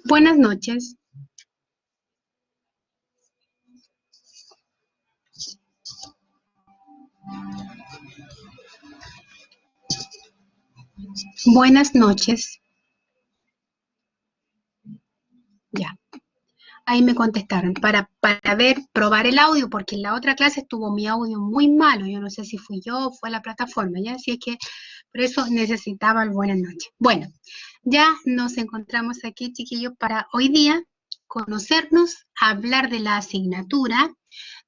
Buenas noches. Buenas noches. Ya, ahí me contestaron para probar el audio, porque en la otra clase estuvo mi audio muy malo. Yo no sé si fui yo o fue la plataforma, ¿ya? Así es que por eso necesitaba el buenas noches. Bueno, ya nos encontramos aquí, chiquillos, para hoy día conocernos, hablar de la asignatura,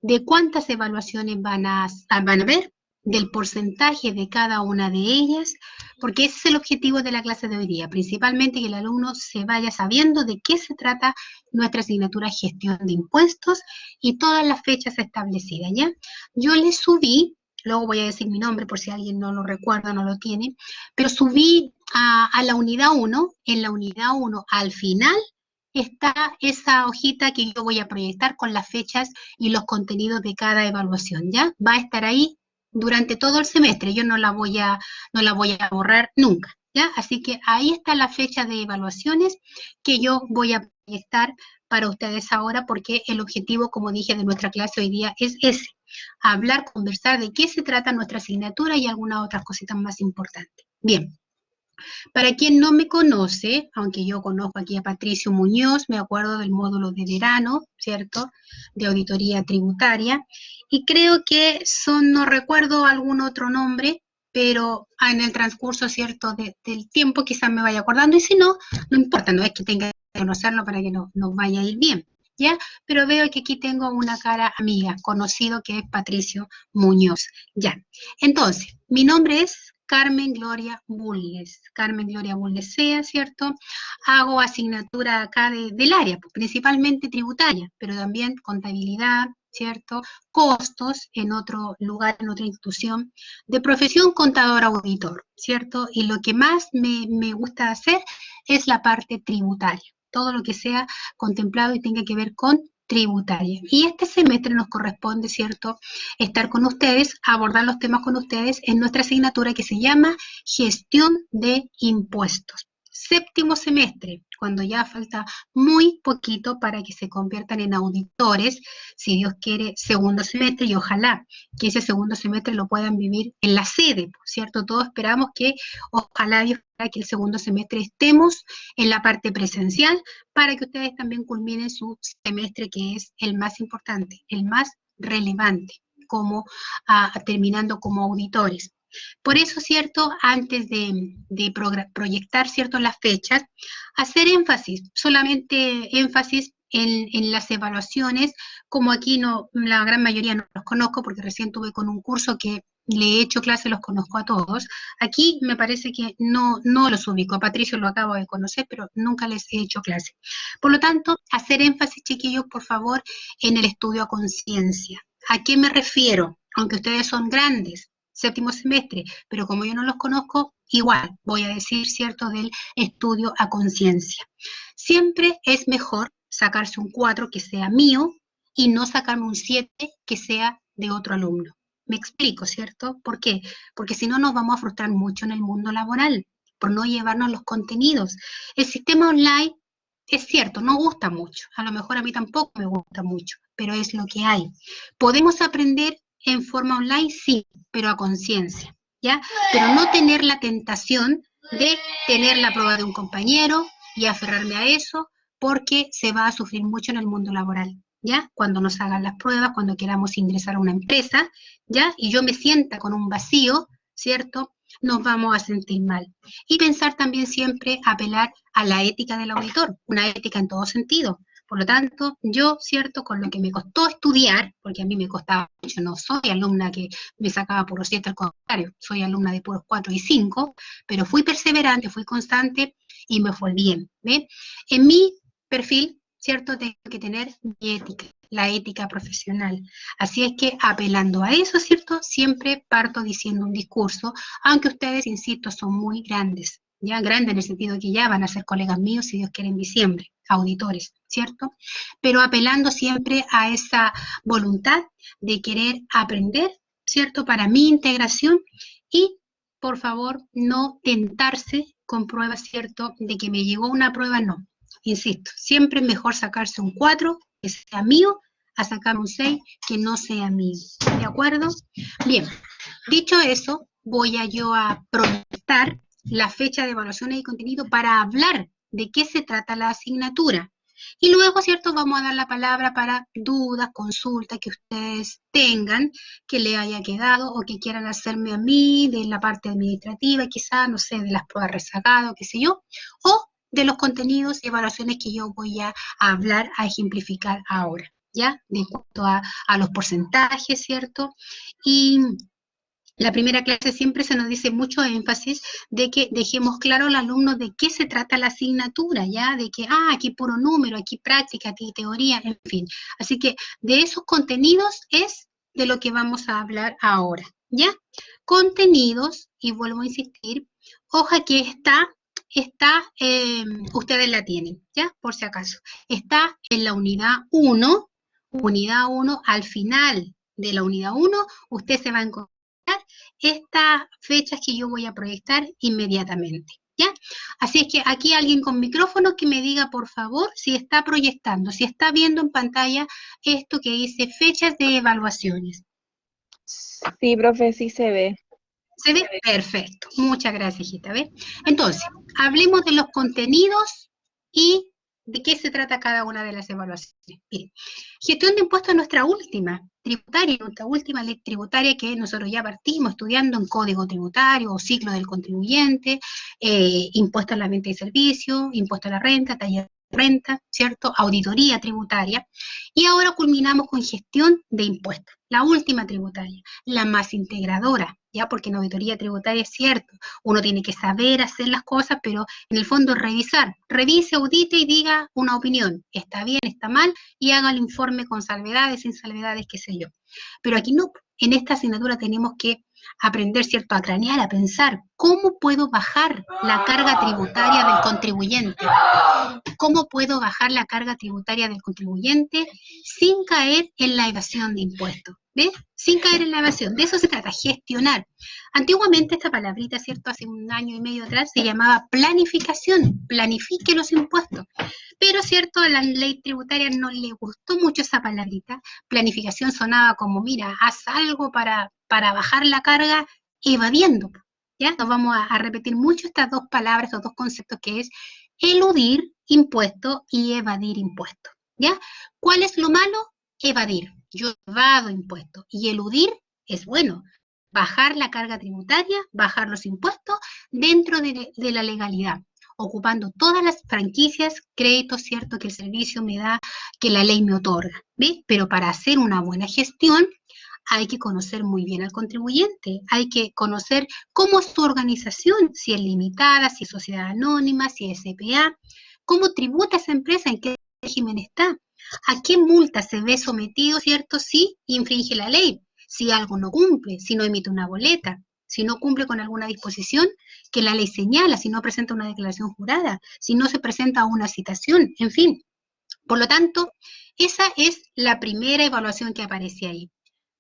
de cuántas evaluaciones van a haber, del porcentaje de cada una de ellas, porque ese es el objetivo de la clase de hoy día, principalmente que el alumno se vaya sabiendo de qué se trata nuestra asignatura Gestión de Impuestos y todas las fechas establecidas, ¿ya? Yo les subí, luego voy a decir mi nombre por si alguien no lo recuerda, no lo tiene, pero subí a la unidad 1, en la unidad 1 al final está esa hojita que yo voy a proyectar con las fechas y los contenidos de cada evaluación, ¿ya? Va a estar ahí durante todo el semestre, yo no la voy a borrar nunca, ¿ya? Así que ahí está la fecha de evaluaciones que yo voy a proyectar para ustedes ahora, porque el objetivo, como dije, de nuestra clase hoy día es ese, hablar, conversar de qué se trata nuestra asignatura y algunas otras cositas más importantes. Bien. Para quien no me conoce, aunque yo conozco aquí a Patricio Muñoz, me acuerdo del módulo de verano, ¿cierto?, de auditoría tributaria, y creo que no recuerdo algún otro nombre, pero en el transcurso, ¿cierto?, del tiempo quizás me vaya acordando, y si no, no importa, no es que tenga que conocerlo para que nos vaya a ir bien, ¿ya? Pero veo que aquí tengo una cara amiga, conocido, que es Patricio Muñoz, ¿ya? Entonces, mi nombre es Carmen Gloria Bulnes, Carmen Gloria Bulnes Sea, ¿cierto? Hago asignatura acá del área, pues, principalmente tributaria, pero también contabilidad, ¿cierto? Costos en otro lugar, en otra institución, de profesión contador auditor, ¿cierto? Y lo que más me gusta hacer es la parte tributaria, todo lo que sea contemplado y tenga que ver con tributaria. Y este semestre nos corresponde, ¿cierto?, estar con ustedes, abordar los temas con ustedes en nuestra asignatura que se llama Gestión de Impuestos. Séptimo semestre, cuando ya falta muy poquito para que se conviertan en auditores, si Dios quiere, segundo semestre, y ojalá que ese segundo semestre lo puedan vivir en la sede, ¿cierto? Todos esperamos que, ojalá Dios quiera, que el segundo semestre estemos en la parte presencial para que ustedes también culminen su semestre, que es el más importante, el más relevante, como terminando como auditores. Por eso, ¿cierto?, antes de proyectar, ¿cierto?, las fechas, hacer énfasis, solamente énfasis en las evaluaciones, como aquí no, la gran mayoría no los conozco, porque recién tuve con un curso que le he hecho clase, los conozco a todos. Aquí me parece que no los ubico. A Patricio lo acabo de conocer, pero nunca les he hecho clase. Por lo tanto, hacer énfasis, chiquillos, por favor, en el estudio a conciencia. ¿A qué me refiero? Aunque ustedes son grandes, séptimo semestre, pero como yo no los conozco, igual voy a decir, ¿cierto?, del estudio a conciencia. Siempre es mejor sacarse un 4 que sea mío y no sacarme un 7 que sea de otro alumno. Me explico, ¿cierto? ¿Por qué? Porque si no nos vamos a frustrar mucho en el mundo laboral, por no llevarnos los contenidos. El sistema online, es cierto, no gusta mucho, a lo mejor a mí tampoco me gusta mucho, pero es lo que hay. ¿Podemos aprender en forma online? Sí, pero a conciencia, ¿ya? Pero no tener la tentación de tener la prueba de un compañero y aferrarme a eso, porque se va a sufrir mucho en el mundo laboral, ¿ya? Cuando nos hagan las pruebas, cuando queramos ingresar a una empresa, ¿ya? Y yo me sienta con un vacío, ¿cierto?, nos vamos a sentir mal. Y pensar también siempre, apelar a la ética del auditor, una ética en todo sentido. Por lo tanto, yo, ¿cierto?, con lo que me costó estudiar, porque a mí me costaba mucho, no soy alumna que me sacaba puros 7, al contrario, soy alumna de puros 4 y 5, pero fui perseverante, fui constante y me fue bien, ¿ven? En mi perfil, ¿cierto?, tengo que tener mi ética, la ética profesional. Así es que, apelando a eso, ¿cierto?, siempre parto diciendo un discurso, aunque ustedes, insisto, son muy grandes, ya grandes en el sentido de que ya van a ser colegas míos, si Dios quiere, en diciembre, auditores, ¿cierto? Pero apelando siempre a esa voluntad de querer aprender, ¿cierto?, para mi integración y por favor, no tentarse con pruebas, ¿cierto? De que me llegó una prueba, no. Insisto, siempre es mejor sacarse un 4, que sea mío, a sacar un 6, que no sea mío. ¿De acuerdo? Bien, dicho eso, voy a yo a proyectar la fecha de evaluaciones y contenido para hablar de qué se trata la asignatura. Y luego, ¿cierto? Vamos a dar la palabra para dudas, consultas que ustedes tengan, que le haya quedado o que quieran hacerme a mí de la parte administrativa, quizá, no sé, de las pruebas rezagadas, qué sé yo, o de los contenidos y evaluaciones que yo voy a hablar, a ejemplificar ahora, ¿ya? De cuanto a los porcentajes, ¿cierto? Y la primera clase siempre se nos dice mucho énfasis de que dejemos claro al alumno de qué se trata la asignatura, ¿ya? De que, aquí puro número, aquí práctica, aquí teoría, en fin. Así que de esos contenidos es de lo que vamos a hablar ahora, ¿ya? Contenidos, y vuelvo a insistir, hoja que ustedes la tienen, ¿ya? Por si acaso. Está en la unidad 1, al final de la unidad 1, usted se va a encontrar estas fechas que yo voy a proyectar inmediatamente, ¿ya? Así es que aquí alguien con micrófono que me diga, por favor, si está proyectando, si está viendo en pantalla esto que dice fechas de evaluaciones. Sí, profe, sí se ve. ¿Se ve? Perfecto. Muchas gracias, hijita. ¿Ve? Entonces, hablemos de los contenidos y de qué se trata cada una de las evaluaciones. Miren, gestión de impuestos es nuestra última ley tributaria que nosotros ya partimos estudiando en Código Tributario o Ciclo del Contribuyente, impuesto a la venta y servicio, impuesto a la renta, taller de renta, ¿cierto? Auditoría tributaria. Y ahora culminamos con gestión de impuestos, la última tributaria, la más integradora, ¿ya? Porque en auditoría tributaria es cierto, uno tiene que saber hacer las cosas, pero en el fondo revisar, revise, audite y diga una opinión, está bien, está mal, y haga el informe con salvedades, sin salvedades, qué sé yo. Pero aquí no, en esta asignatura tenemos que aprender, ¿cierto?, a cranear, a pensar, ¿cómo puedo bajar la carga tributaria del contribuyente? ¿Cómo puedo bajar la carga tributaria del contribuyente sin caer en la evasión de impuestos? ¿Ves? Sin caer en la evasión. De eso se trata, gestionar. Antiguamente esta palabrita, ¿cierto? Hace un año y medio atrás se llamaba planificación. Planifique los impuestos. Pero, ¿cierto? A la ley tributaria no le gustó mucho esa palabrita. Planificación sonaba como, mira, haz algo para bajar la carga evadiendo. ¿Ya? Nos vamos a repetir mucho estas dos palabras, estos dos conceptos que es eludir impuestos y evadir impuestos, ¿ya? ¿Cuál es lo malo? Evadir. Yo evado impuestos. Y eludir es bueno. Bajar la carga tributaria, bajar los impuestos dentro de la legalidad, ocupando todas las franquicias, créditos, ¿cierto?, que el servicio me da, que la ley me otorga, ¿ves? Pero para hacer una buena gestión hay que conocer muy bien al contribuyente, hay que conocer cómo es su organización, si es limitada, si es sociedad anónima, si es SPA, cómo tributa esa empresa, en qué régimen está, a qué multa se ve sometido, ¿cierto?, si infringe la ley, si algo no cumple, si no emite una boleta, si no cumple con alguna disposición que la ley señala, si no presenta una declaración jurada, si no se presenta una citación, en fin. Por lo tanto, esa es la primera evaluación que aparece ahí.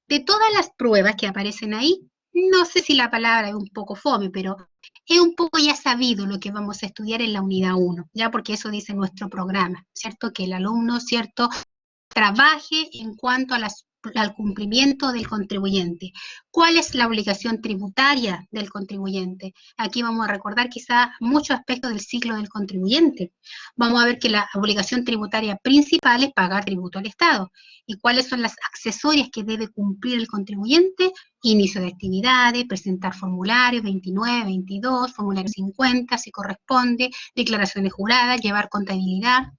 De todas las pruebas que aparecen ahí, no sé si la palabra es un poco fome, pero es un poco ya sabido lo que vamos a estudiar en la unidad 1, ya porque eso dice nuestro programa, ¿cierto? Que el alumno, ¿cierto?, trabaje en cuanto al cumplimiento del contribuyente. ¿Cuál es la obligación tributaria del contribuyente? Aquí vamos a recordar quizá muchos aspectos del ciclo del contribuyente. Vamos a ver que la obligación tributaria principal es pagar tributo al Estado. ¿Y cuáles son las accesorias que debe cumplir el contribuyente? Inicio de actividades, presentar formularios 29, 22, formulario 50 si corresponde, declaraciones juradas, llevar contabilidad,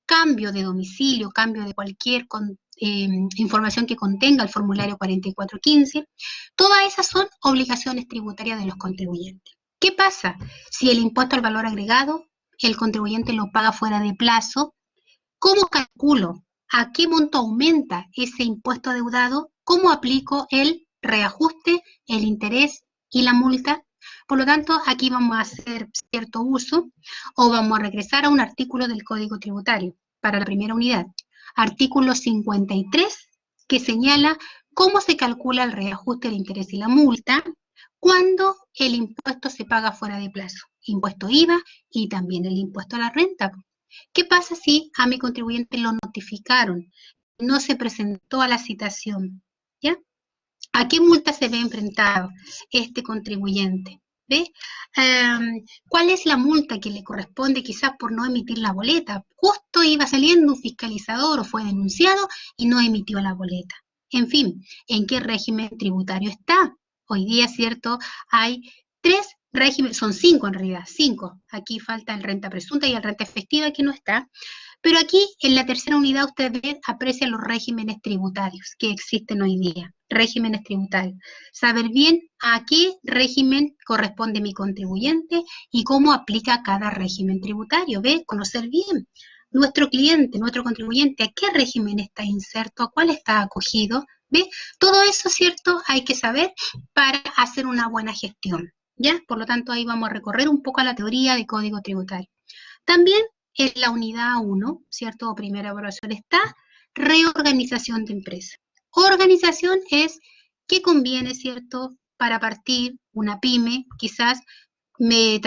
cambio de domicilio, cambio de cualquier información que contenga el formulario 4415. Todas esas son obligaciones tributarias de los contribuyentes. ¿Qué pasa si el impuesto al valor agregado el contribuyente lo paga fuera de plazo? ¿Cómo calculo? ¿A qué monto aumenta ese impuesto adeudado? ¿Cómo aplico el reajuste, el interés y la multa? Por lo tanto, aquí vamos a hacer cierto uso o vamos a regresar a un artículo del Código Tributario para la primera unidad. Artículo 53, que señala cómo se calcula el reajuste, el interés y la multa, cuando el impuesto se paga fuera de plazo, impuesto IVA y también el impuesto a la renta. ¿Qué pasa si a mi contribuyente lo notificaron, no se presentó a la citación? ¿Ya? ¿A qué multa se ve enfrentado este contribuyente? ¿Ve? ¿Cuál es la multa que le corresponde quizás por no emitir la boleta? Justo iba saliendo un fiscalizador o fue denunciado y no emitió la boleta. En fin, ¿en qué régimen tributario está? Hoy día, ¿cierto? Hay 3 regímenes, son 5 en realidad, 5. Aquí falta el renta presunta y el renta efectiva que no está. Pero aquí, en la tercera unidad, ustedes aprecian los regímenes tributarios que existen hoy día. Regímenes tributarios. Saber bien a qué régimen corresponde mi contribuyente y cómo aplica cada régimen tributario. ¿Ve? Conocer bien nuestro cliente, nuestro contribuyente, a qué régimen está inserto, a cuál está acogido. ¿Ve? Todo eso, ¿cierto? Hay que saber para hacer una buena gestión. ¿Ya? Por lo tanto, ahí vamos a recorrer un poco la teoría de código tributario. También en la unidad 1, ¿cierto? O primera evaluación está reorganización de empresa. Organización es qué conviene, ¿cierto? Para partir una pyme, quizás me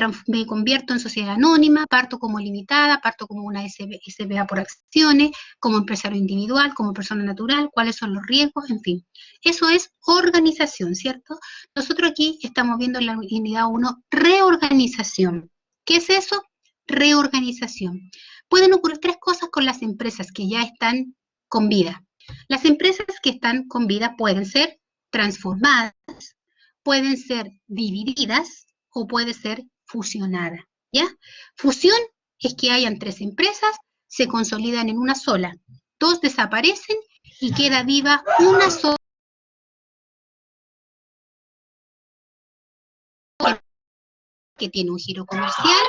convierto en sociedad anónima, parto como limitada, parto como una SBA por acciones, como empresario individual, como persona natural, cuáles son los riesgos, en fin. Eso es organización, ¿cierto? Nosotros aquí estamos viendo en la unidad 1 reorganización. ¿Qué es eso? Reorganización. Pueden ocurrir 3 cosas con las empresas que ya están con vida. Las empresas que están con vida pueden ser transformadas, pueden ser divididas o puede ser fusionada, ¿ya? Fusión es que hayan 3 empresas, se consolidan en una sola, 2 desaparecen y queda viva una sola que tiene un giro comercial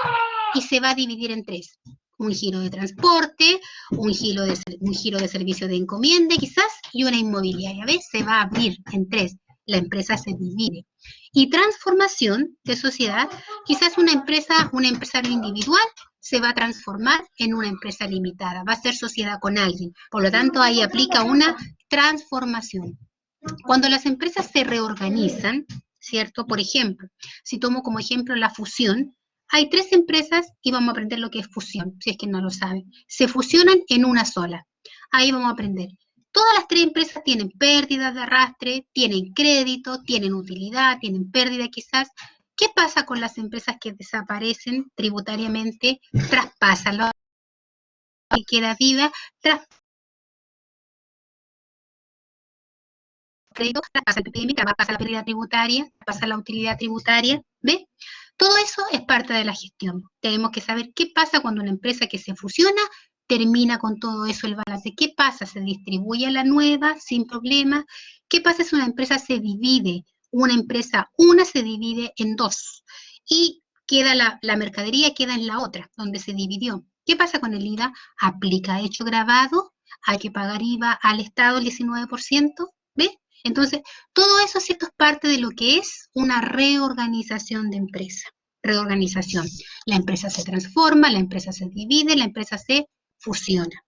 y se va a dividir en 3. Un giro de transporte, un giro de servicio de encomienda quizás y una inmobiliaria. ¿Ves? Se va a abrir en 3. La empresa se divide. Y transformación de sociedad, quizás un empresario individual se va a transformar en una empresa limitada, va a ser sociedad con alguien. Por lo tanto, ahí aplica una transformación. Cuando las empresas se reorganizan, ¿cierto? Por ejemplo, si tomo como ejemplo la fusión, hay 3 empresas y vamos a aprender lo que es fusión, si es que no lo saben. Se fusionan en una sola. Ahí vamos a aprender. Todas las 3 empresas tienen pérdidas de arrastre, tienen crédito, tienen utilidad, tienen pérdida quizás. ¿Qué pasa con las empresas que desaparecen tributariamente? Traspasan lo que queda viva, crédito, pasa el PPM, pasa la pérdida tributaria, pasa la utilidad tributaria, ¿ve? Todo eso es parte de la gestión. Tenemos que saber qué pasa cuando una empresa que se fusiona termina con todo eso el balance. ¿Qué pasa? ¿Se distribuye a la nueva sin problema? ¿Qué pasa si una empresa se divide? Una se divide en 2 y queda la mercadería queda en la otra, donde se dividió. ¿Qué pasa con el IVA? Aplica hecho grabado, hay que pagar IVA al Estado el 19%, ¿ves? Entonces, todo eso, ¿cierto?, es parte de lo que es una reorganización de empresa. Reorganización. La empresa se transforma, la empresa se divide, la empresa se fusiona.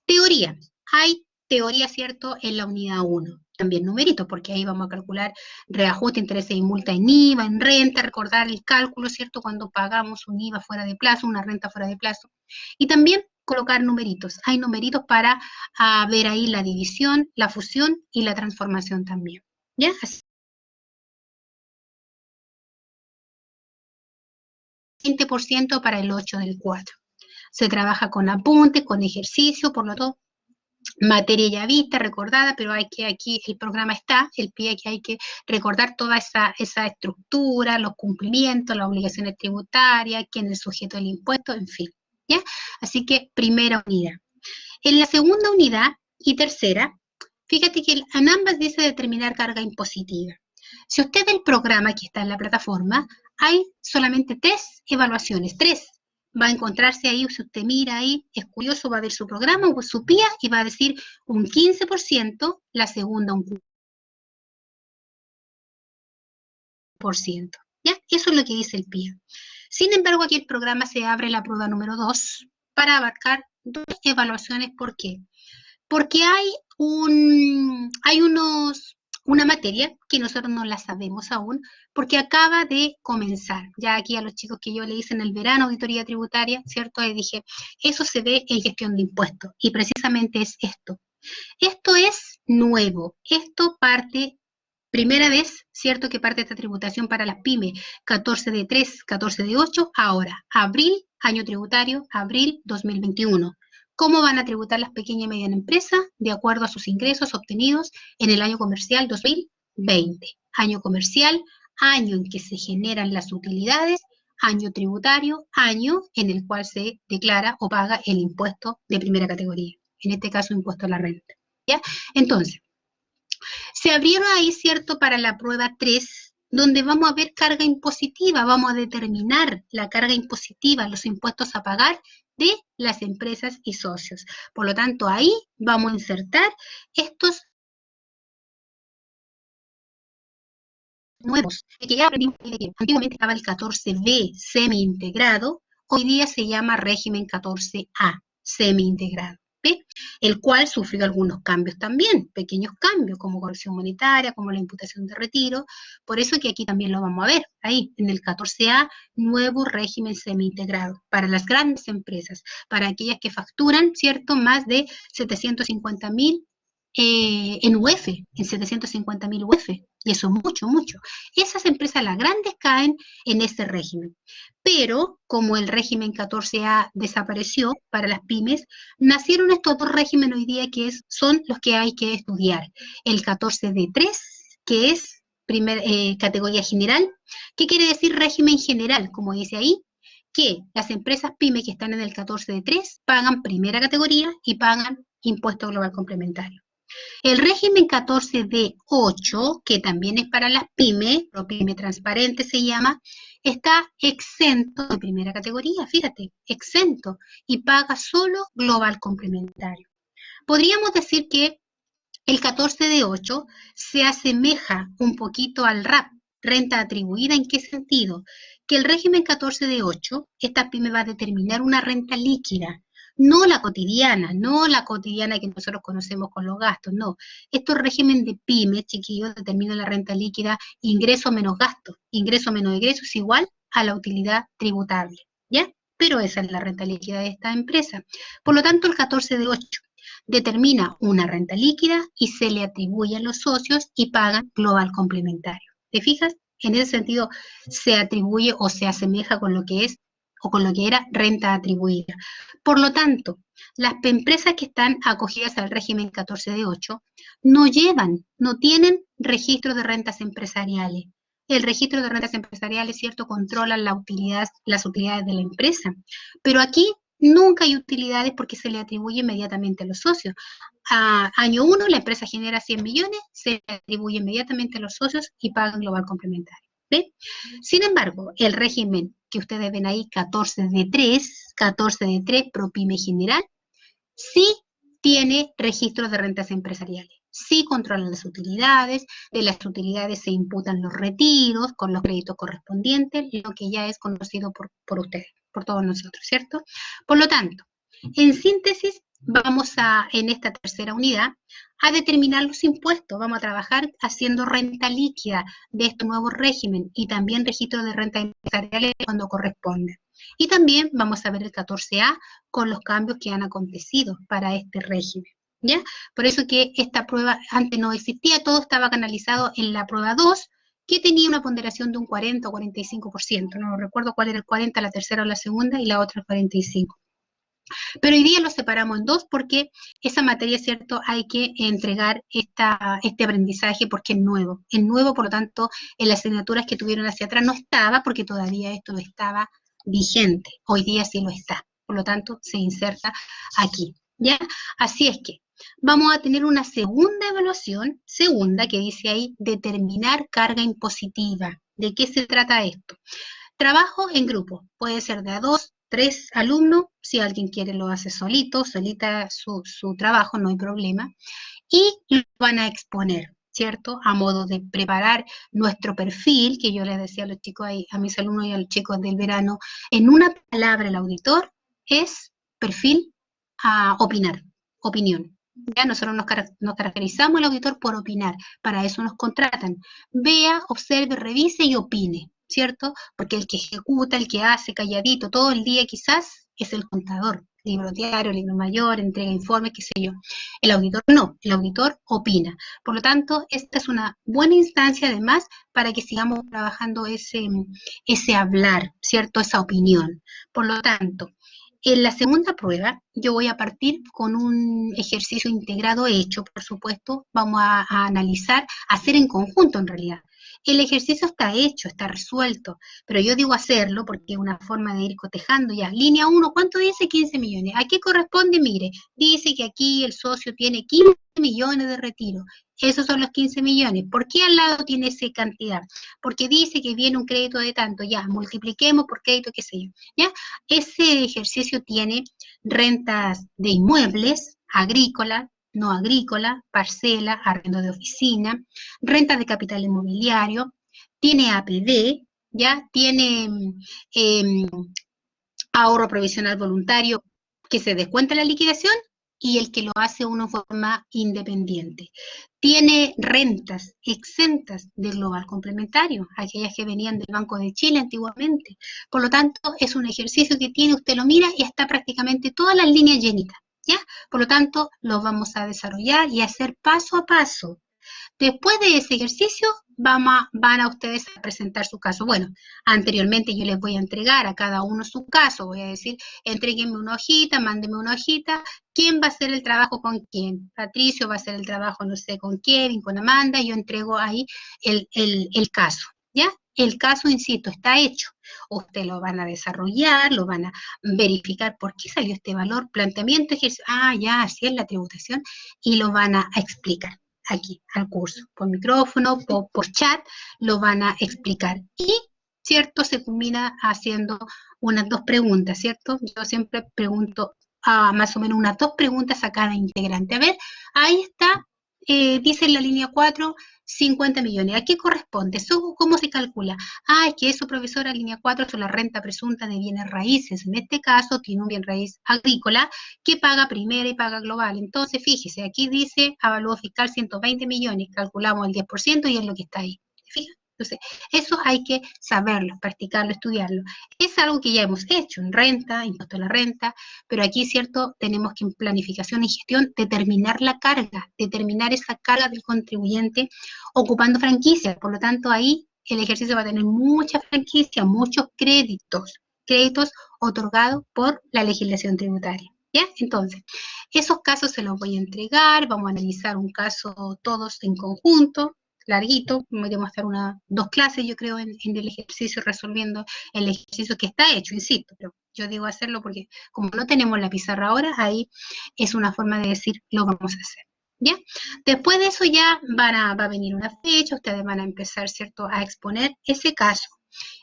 Teoría. Hay teoría, ¿cierto?, en la unidad 1. También numeritos, porque ahí vamos a calcular reajuste, intereses y multa en IVA, en renta, recordar el cálculo, ¿cierto?, cuando pagamos un IVA fuera de plazo, una renta fuera de plazo. Y también colocar numeritos. Hay numeritos para ver ahí la división, la fusión y la transformación también. ¿Ya? Así. 20% para el 8 del 4. Se trabaja con apuntes, con ejercicio, por lo tanto, materia ya vista, recordada, pero hay que aquí el programa está, el pie que hay que recordar toda esa estructura, los cumplimientos, las obligaciones tributarias, quién es el sujeto del impuesto, en fin. ¿Ya? Así que primera unidad. En la segunda unidad y tercera, fíjate que en ambas dice determinar carga impositiva. Si usted ve el programa que está en la plataforma, hay solamente 3 evaluaciones, 3. Va a encontrarse ahí, si usted mira ahí, es curioso, va a ver su programa o su PIA y va a decir un 15%, la segunda un 4%. ¿Ya? Eso es lo que dice el PIA. Sin embargo, aquí el programa se abre la prueba número 2 para abarcar 2 evaluaciones. ¿Por qué? Porque hay una materia que nosotros no la sabemos aún, porque acaba de comenzar. Ya aquí a los chicos que yo le hice en el verano auditoría tributaria, ¿cierto? Les dije, eso se ve en gestión de impuestos, y precisamente es esto. Esto es nuevo, esto parte, primera vez, ¿cierto? Que parte esta tributación para las pymes, 14 de 3, 14 de 8, ahora, abril, año tributario, abril 2021. ¿Cómo van a tributar las pequeñas y medianas empresas? De acuerdo a sus ingresos obtenidos en el año comercial 2020. Año comercial, año en que se generan las utilidades, año tributario, año en el cual se declara o paga el impuesto de primera categoría, en este caso impuesto a la renta. ¿Ya? Entonces, se abrieron ahí, ¿cierto?, para la prueba 3, donde vamos a ver carga impositiva, vamos a determinar la carga impositiva, los impuestos a pagar de las empresas y socios. Por lo tanto, ahí vamos a insertar estos nuevos, que ya aprendimos que antiguamente estaba el 14B semi-integrado, hoy día se llama régimen 14A semi-integrado. ¿Ve? El cual sufrió algunos cambios también, pequeños cambios, como corrección monetaria, como la imputación de retiro, por eso que aquí también lo vamos a ver, ahí, en el 14A, nuevo régimen semi-integrado, para las grandes empresas, para aquellas que facturan, ¿cierto?, más de 750.000 en UF, en 750.000 UF, y eso es mucho, mucho. Esas empresas, las grandes, caen en ese régimen. Pero, como el régimen 14A desapareció para las pymes, nacieron estos dos regímenes hoy día que son los que hay que estudiar. El 14D3, que es categoría general. ¿Qué quiere decir régimen general? Como dice ahí, que las empresas pymes que están en el 14D3 pagan primera categoría y pagan impuesto global complementario. El régimen 14D8, que también es para las pymes, ProPyme transparente se llama, está exento de primera categoría, fíjate, exento, y paga solo global complementario. Podríamos decir que el 14D8 se asemeja un poquito al RAP, renta atribuida. ¿En qué sentido? Que el régimen 14D8, esta pyme va a determinar una renta líquida, no la cotidiana que nosotros conocemos con los gastos, no. Estos régimen de pyme, chiquillos, determinan la renta líquida, ingreso menos gasto, ingreso menos egreso es igual a la utilidad tributable, ¿ya? Pero esa es la renta líquida de esta empresa. Por lo tanto, el 14D8 determina una renta líquida y se le atribuye a los socios y pagan global complementario. ¿Te fijas? En ese sentido se atribuye o se asemeja con lo que es o con lo que era renta atribuida. Por lo tanto, las empresas que están acogidas al régimen 14D8 no tienen registro de rentas empresariales. El registro de rentas empresariales, ¿cierto?, controla las utilidades de la empresa. Pero aquí nunca hay utilidades porque se le atribuye inmediatamente a los socios. A año 1 la empresa genera 100 millones, se le atribuye inmediatamente a los socios y pagan global complementario. ¿Ve? Sin embargo, el régimen que ustedes ven ahí, 14D3, ProPyme general, sí tiene registros de rentas empresariales. Sí controlan las utilidades, de las utilidades se imputan los retiros con los créditos correspondientes, lo que ya es conocido por ustedes, por todos nosotros, ¿cierto? Por lo tanto, en síntesis, vamos en esta tercera unidad, a determinar los impuestos. Vamos a trabajar haciendo renta líquida de este nuevo régimen y también registro de rentas empresariales cuando corresponde. Y también vamos a ver el 14A con los cambios que han acontecido para este régimen, ¿ya? Por eso que esta prueba antes no existía, todo estaba canalizado en la prueba 2, que tenía una ponderación de un 40 o 45%, no recuerdo cuál era el 40, la tercera o la segunda, y la otra el 45%. Pero hoy día lo separamos en dos porque esa materia, ¿cierto?, hay que entregar este aprendizaje porque es nuevo, por lo tanto, en las asignaturas que tuvieron hacia atrás no estaba porque todavía esto no estaba vigente, hoy día sí lo está, por lo tanto, se inserta aquí, ¿ya? Así es que vamos a tener una segunda evaluación, que dice ahí, determinar carga impositiva. ¿De qué se trata esto? Trabajo en grupo, puede ser de a 2, 3 alumnos, si alguien quiere lo hace solita su trabajo, no hay problema, y lo van a exponer, ¿cierto? A modo de preparar nuestro perfil, que yo les decía a los chicos, a mis alumnos y a los chicos del verano, en una palabra el auditor es perfil a opinión, Ya nosotros nos caracterizamos el auditor por opinar, para eso nos contratan. Vea, observe, revise y opine, ¿cierto? Porque el que ejecuta, el que hace calladito todo el día quizás es el contador, libro diario, libro mayor, entrega informes, qué sé yo. El auditor no, el auditor opina. Por lo tanto, esta es una buena instancia además para que sigamos trabajando ese hablar, ¿cierto? Esa opinión. Por lo tanto, en la segunda prueba, yo voy a partir con un ejercicio integrado hecho, por supuesto. Vamos a analizar, hacer en conjunto en realidad. El ejercicio está hecho, está resuelto, pero yo digo hacerlo porque es una forma de ir cotejando ya. Línea 1, ¿cuánto dice? 15 millones. ¿A qué corresponde? Mire, dice que aquí el socio tiene 15 millones de retiro. Esos son los 15 millones. ¿Por qué al lado tiene esa cantidad? Porque dice que viene un crédito de tanto. Ya, multipliquemos por crédito, qué sé yo. ¿Ya? Ese ejercicio tiene rentas de inmuebles, agrícola, no agrícola, parcela, arriendo de oficina, rentas de capital inmobiliario, tiene APD, ya tiene eh, ahorro provisional voluntario que se descuenta la liquidación y el que lo hace uno en forma independiente. Tiene rentas exentas del global complementario, aquellas que venían del Banco de Chile antiguamente. Por lo tanto, es un ejercicio que tiene, usted lo mira y está prácticamente todas las líneas llenitas. ¿Ya? Por lo tanto, lo vamos a desarrollar y hacer paso a paso. Después de ese ejercicio, van a ustedes a presentar su caso. Bueno, anteriormente yo les voy a entregar a cada uno su caso. Voy a decir, entréguenme una hojita, mándenme una hojita. ¿Quién va a hacer el trabajo con quién? Patricio va a hacer el trabajo, no sé, con Kevin, con Amanda. Yo entrego ahí el caso. ¿Ya? El caso, insisto, está hecho. Ustedes lo van a desarrollar, lo van a verificar por qué salió este valor, planteamiento, ejercicio. Ah, ya, así es la tributación. Y lo van a explicar aquí al curso, por micrófono, por chat, lo van a explicar. Y, ¿cierto? Se culmina haciendo unas 2 preguntas, ¿cierto? Yo siempre pregunto más o menos unas 2 preguntas a cada integrante. A ver, ahí está, dice en la línea 4, 50 millones. ¿A qué corresponde? ¿Eso cómo se calcula? Ah, es que eso, profesora, línea 4 es la renta presunta de bienes raíces. En este caso, tiene un bien raíz agrícola que paga primera y paga global. Entonces, fíjese, aquí dice avalúo fiscal 120 millones, calculamos el 10% y es lo que está ahí. ¿Fija? Entonces, eso hay que saberlo, practicarlo, estudiarlo. Es algo que ya hemos hecho en renta, impuesto a la renta, pero aquí, ¿cierto? Tenemos que en planificación y gestión determinar la carga, determinar esa carga del contribuyente ocupando franquicias. Por lo tanto, ahí el ejercicio va a tener muchas franquicias, muchos créditos otorgados por la legislación tributaria. ¿Ya? Entonces, esos casos se los voy a entregar, vamos a analizar un caso todos en conjunto, larguito, podemos hacer 2 clases, yo creo, en el ejercicio, resolviendo el ejercicio que está hecho, insisto, pero yo digo hacerlo porque como no tenemos la pizarra ahora, ahí es una forma de decir lo vamos a hacer. ¿Ya? Después de eso ya va a venir una fecha, ustedes van a empezar, ¿cierto?, a exponer ese caso.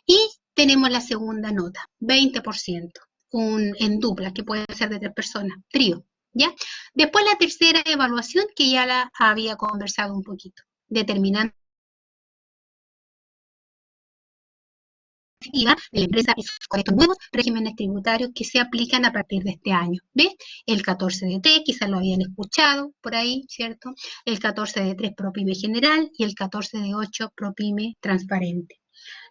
Y tenemos la segunda nota, 20%, en dupla, que puede ser de 3 personas, trío, ¿ya? Después la tercera evaluación, que ya la había conversado un poquito, determinando de la empresa con estos nuevos regímenes tributarios que se aplican a partir de este año. ¿Ves? El 14 de 3, quizás lo habían escuchado por ahí, ¿cierto? El 14 de 3 ProPyme general y el 14 de 8 ProPyme transparente.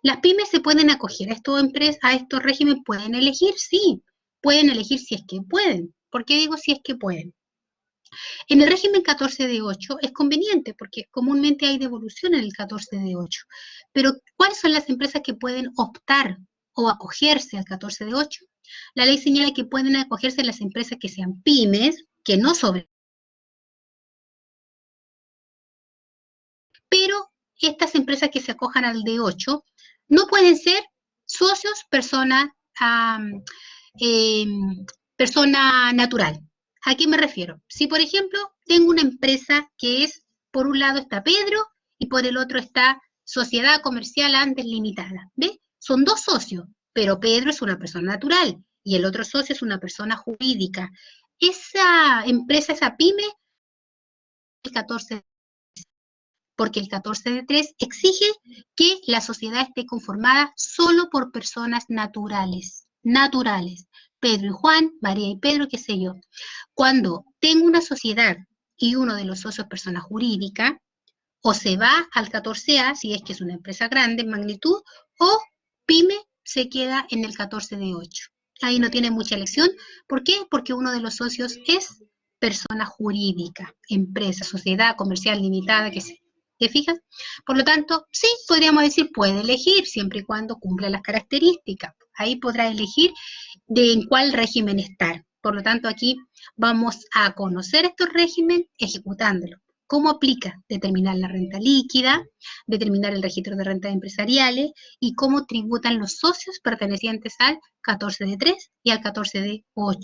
Las pymes se pueden acoger a estos regímenes, pueden elegir, sí, pueden elegir si es que pueden. ¿Por qué digo si es que pueden? En el régimen 14 de 8 es conveniente porque comúnmente hay devolución en el 14 de 8. Pero ¿cuáles son las empresas que pueden optar o acogerse al 14 de 8? La ley señala que pueden acogerse las empresas que sean pymes, que no sobre. Pero estas empresas que se acojan al de 8 no pueden ser socios, eh, persona natural. ¿A qué me refiero? Si, por ejemplo, tengo una empresa que es, por un lado está Pedro y por el otro está Sociedad Comercial Andes Limitada. ¿Ve? Son 2 socios, pero Pedro es una persona natural y el otro socio es una persona jurídica. Esa empresa, esa pyme, el 14, porque el 14 de 3 exige que la sociedad esté conformada solo por personas naturales. Naturales. Pedro y Juan, María y Pedro, qué sé yo. Cuando tengo una sociedad y uno de los socios persona jurídica, o se va al 14A si es que es una empresa grande en magnitud, o pyme se queda en el 14D8. Ahí no tiene mucha elección. ¿Por qué? Porque uno de los socios es persona jurídica, empresa, sociedad comercial limitada, que sé. ¿Te fijas? Por lo tanto, sí, podríamos decir, puede elegir siempre y cuando cumpla las características. Ahí podrá elegir de en cuál régimen estar. Por lo tanto, aquí vamos a conocer estos regímenes ejecutándolos. ¿Cómo aplica? Determinar la renta líquida, determinar el registro de rentas empresariales y cómo tributan los socios pertenecientes al 14D3 y al 14D8.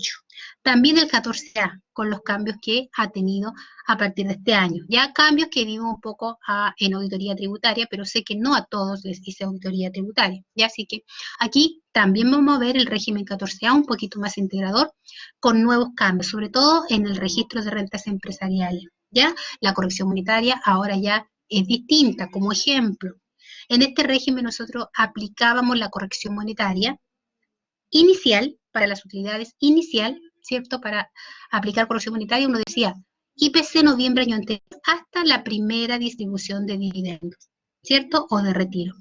También el 14A, con los cambios que ha tenido a partir de este año. Ya cambios que vivo un poco en auditoría tributaria, pero sé que no a todos les hice auditoría tributaria. ¿Ya? Así que aquí también vamos a ver el régimen 14A un poquito más integrador, con nuevos cambios, sobre todo en el registro de rentas empresariales. ¿Ya? La corrección monetaria ahora ya es distinta. Como ejemplo, en este régimen nosotros aplicábamos la corrección monetaria inicial, para las utilidades inicial, ¿cierto? Para aplicar corrección monetaria uno decía IPC noviembre año anterior hasta la primera distribución de dividendos, ¿cierto? O de retiro.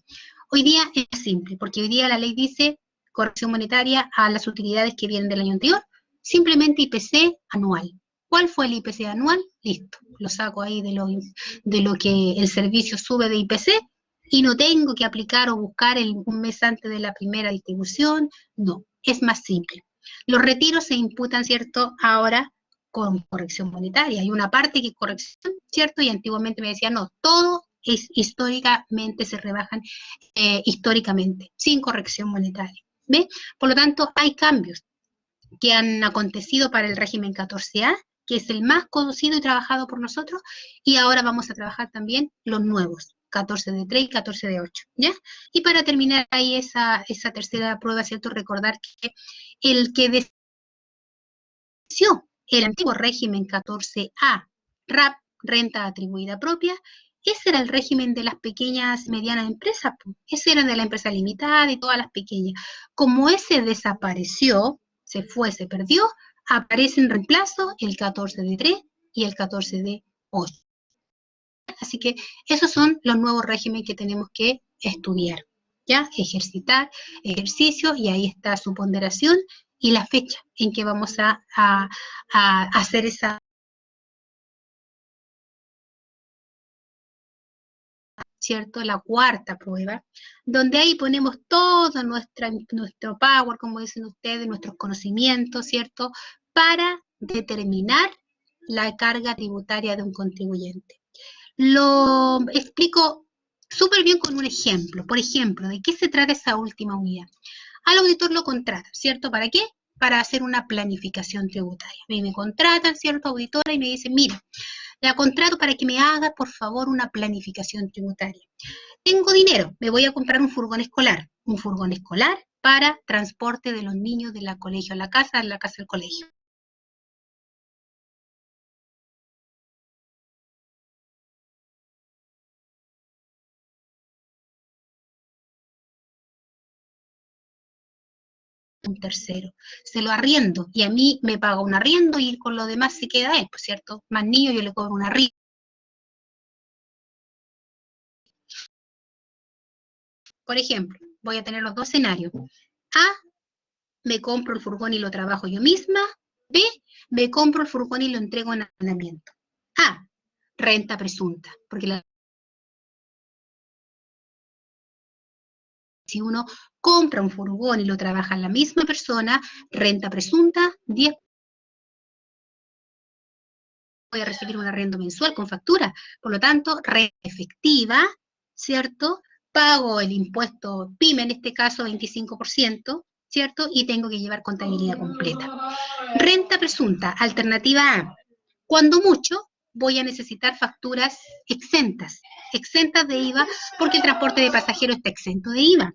Hoy día es simple, porque hoy día la ley dice corrección monetaria a las utilidades que vienen del año anterior, simplemente IPC anual. ¿Cuál fue el IPC anual? Listo, lo saco ahí de lo que el servicio sube de IPC y no tengo que aplicar o buscar un mes antes de la primera distribución. No, es más simple. Los retiros se imputan, ¿cierto? Ahora con corrección monetaria. Hay una parte que es corrección, ¿cierto? Y antiguamente me decían, no, todo es históricamente, se rebajan históricamente, sin corrección monetaria. ¿Ve? Por lo tanto, hay cambios que han acontecido para el régimen 14A, que es el más conocido y trabajado por nosotros, y ahora vamos a trabajar también los nuevos, 14D3 y 14D8, ¿ya? Y para terminar ahí esa tercera prueba, ¿cierto? Recordar que el que decidió el antiguo régimen 14A, RAP, renta atribuida propia, ese era el régimen de las pequeñas y medianas empresas, ese era de la empresa limitada y todas las pequeñas. Como ese desapareció, se fue, se perdió, aparece en reemplazo el 14D3 y el 14D8. Así que esos son los nuevos regímenes que tenemos que estudiar, ¿ya? Ejercitar, ejercicio, y ahí está su ponderación y la fecha en que vamos a hacer esa, ¿cierto? La cuarta prueba, donde ahí ponemos todo nuestro power, como dicen ustedes, nuestros conocimientos, ¿cierto? Para determinar la carga tributaria de un contribuyente. Lo explico súper bien con un ejemplo. Por ejemplo, ¿de qué se trata esa última unidad? Al auditor lo contratan, ¿cierto? ¿Para qué? Para hacer una planificación tributaria. A mí me contratan, ¿cierto? Auditora, y me dicen, mira, la contrato para que me haga, por favor, una planificación tributaria. Tengo dinero, me voy a comprar un furgón escolar para transporte de los niños de la colegio a la casa al colegio. Un tercero, se lo arriendo y a mí me paga un arriendo y con lo demás se queda él, pues, ¿cierto? Más niños yo le cobro un arriendo. Por ejemplo, voy a tener los dos escenarios. A, me compro el furgón y lo trabajo yo misma. B, me compro el furgón y lo entrego en arrendamiento. A, renta presunta, porque si uno compra un furgón y lo trabaja la misma persona, renta presunta, 10, voy a recibir un arriendo mensual con factura. Por lo tanto, renta efectiva, ¿cierto? Pago el impuesto PYME, en este caso 25%, ¿cierto? Y tengo que llevar contabilidad completa. Renta presunta, alternativa A. Cuando mucho, voy a necesitar facturas exentas de IVA, porque el transporte de pasajeros está exento de IVA.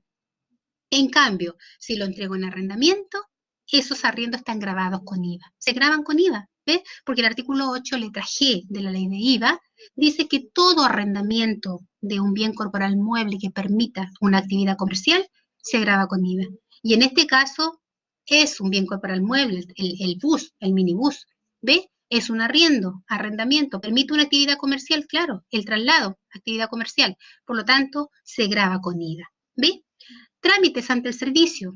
En cambio, si lo entrego en arrendamiento, esos arriendos están grabados con IVA. Se graban con IVA, ¿ves? Porque el artículo 8, letra G de la ley de IVA, dice que todo arrendamiento de un bien corporal mueble que permita una actividad comercial se graba con IVA. Y en este caso es un bien corporal mueble, el bus, el minibús, ¿ves? Es un arriendo, arrendamiento, permite una actividad comercial, claro, el traslado, actividad comercial, por lo tanto, se grava con IVA. ¿Ve? Trámites ante el servicio.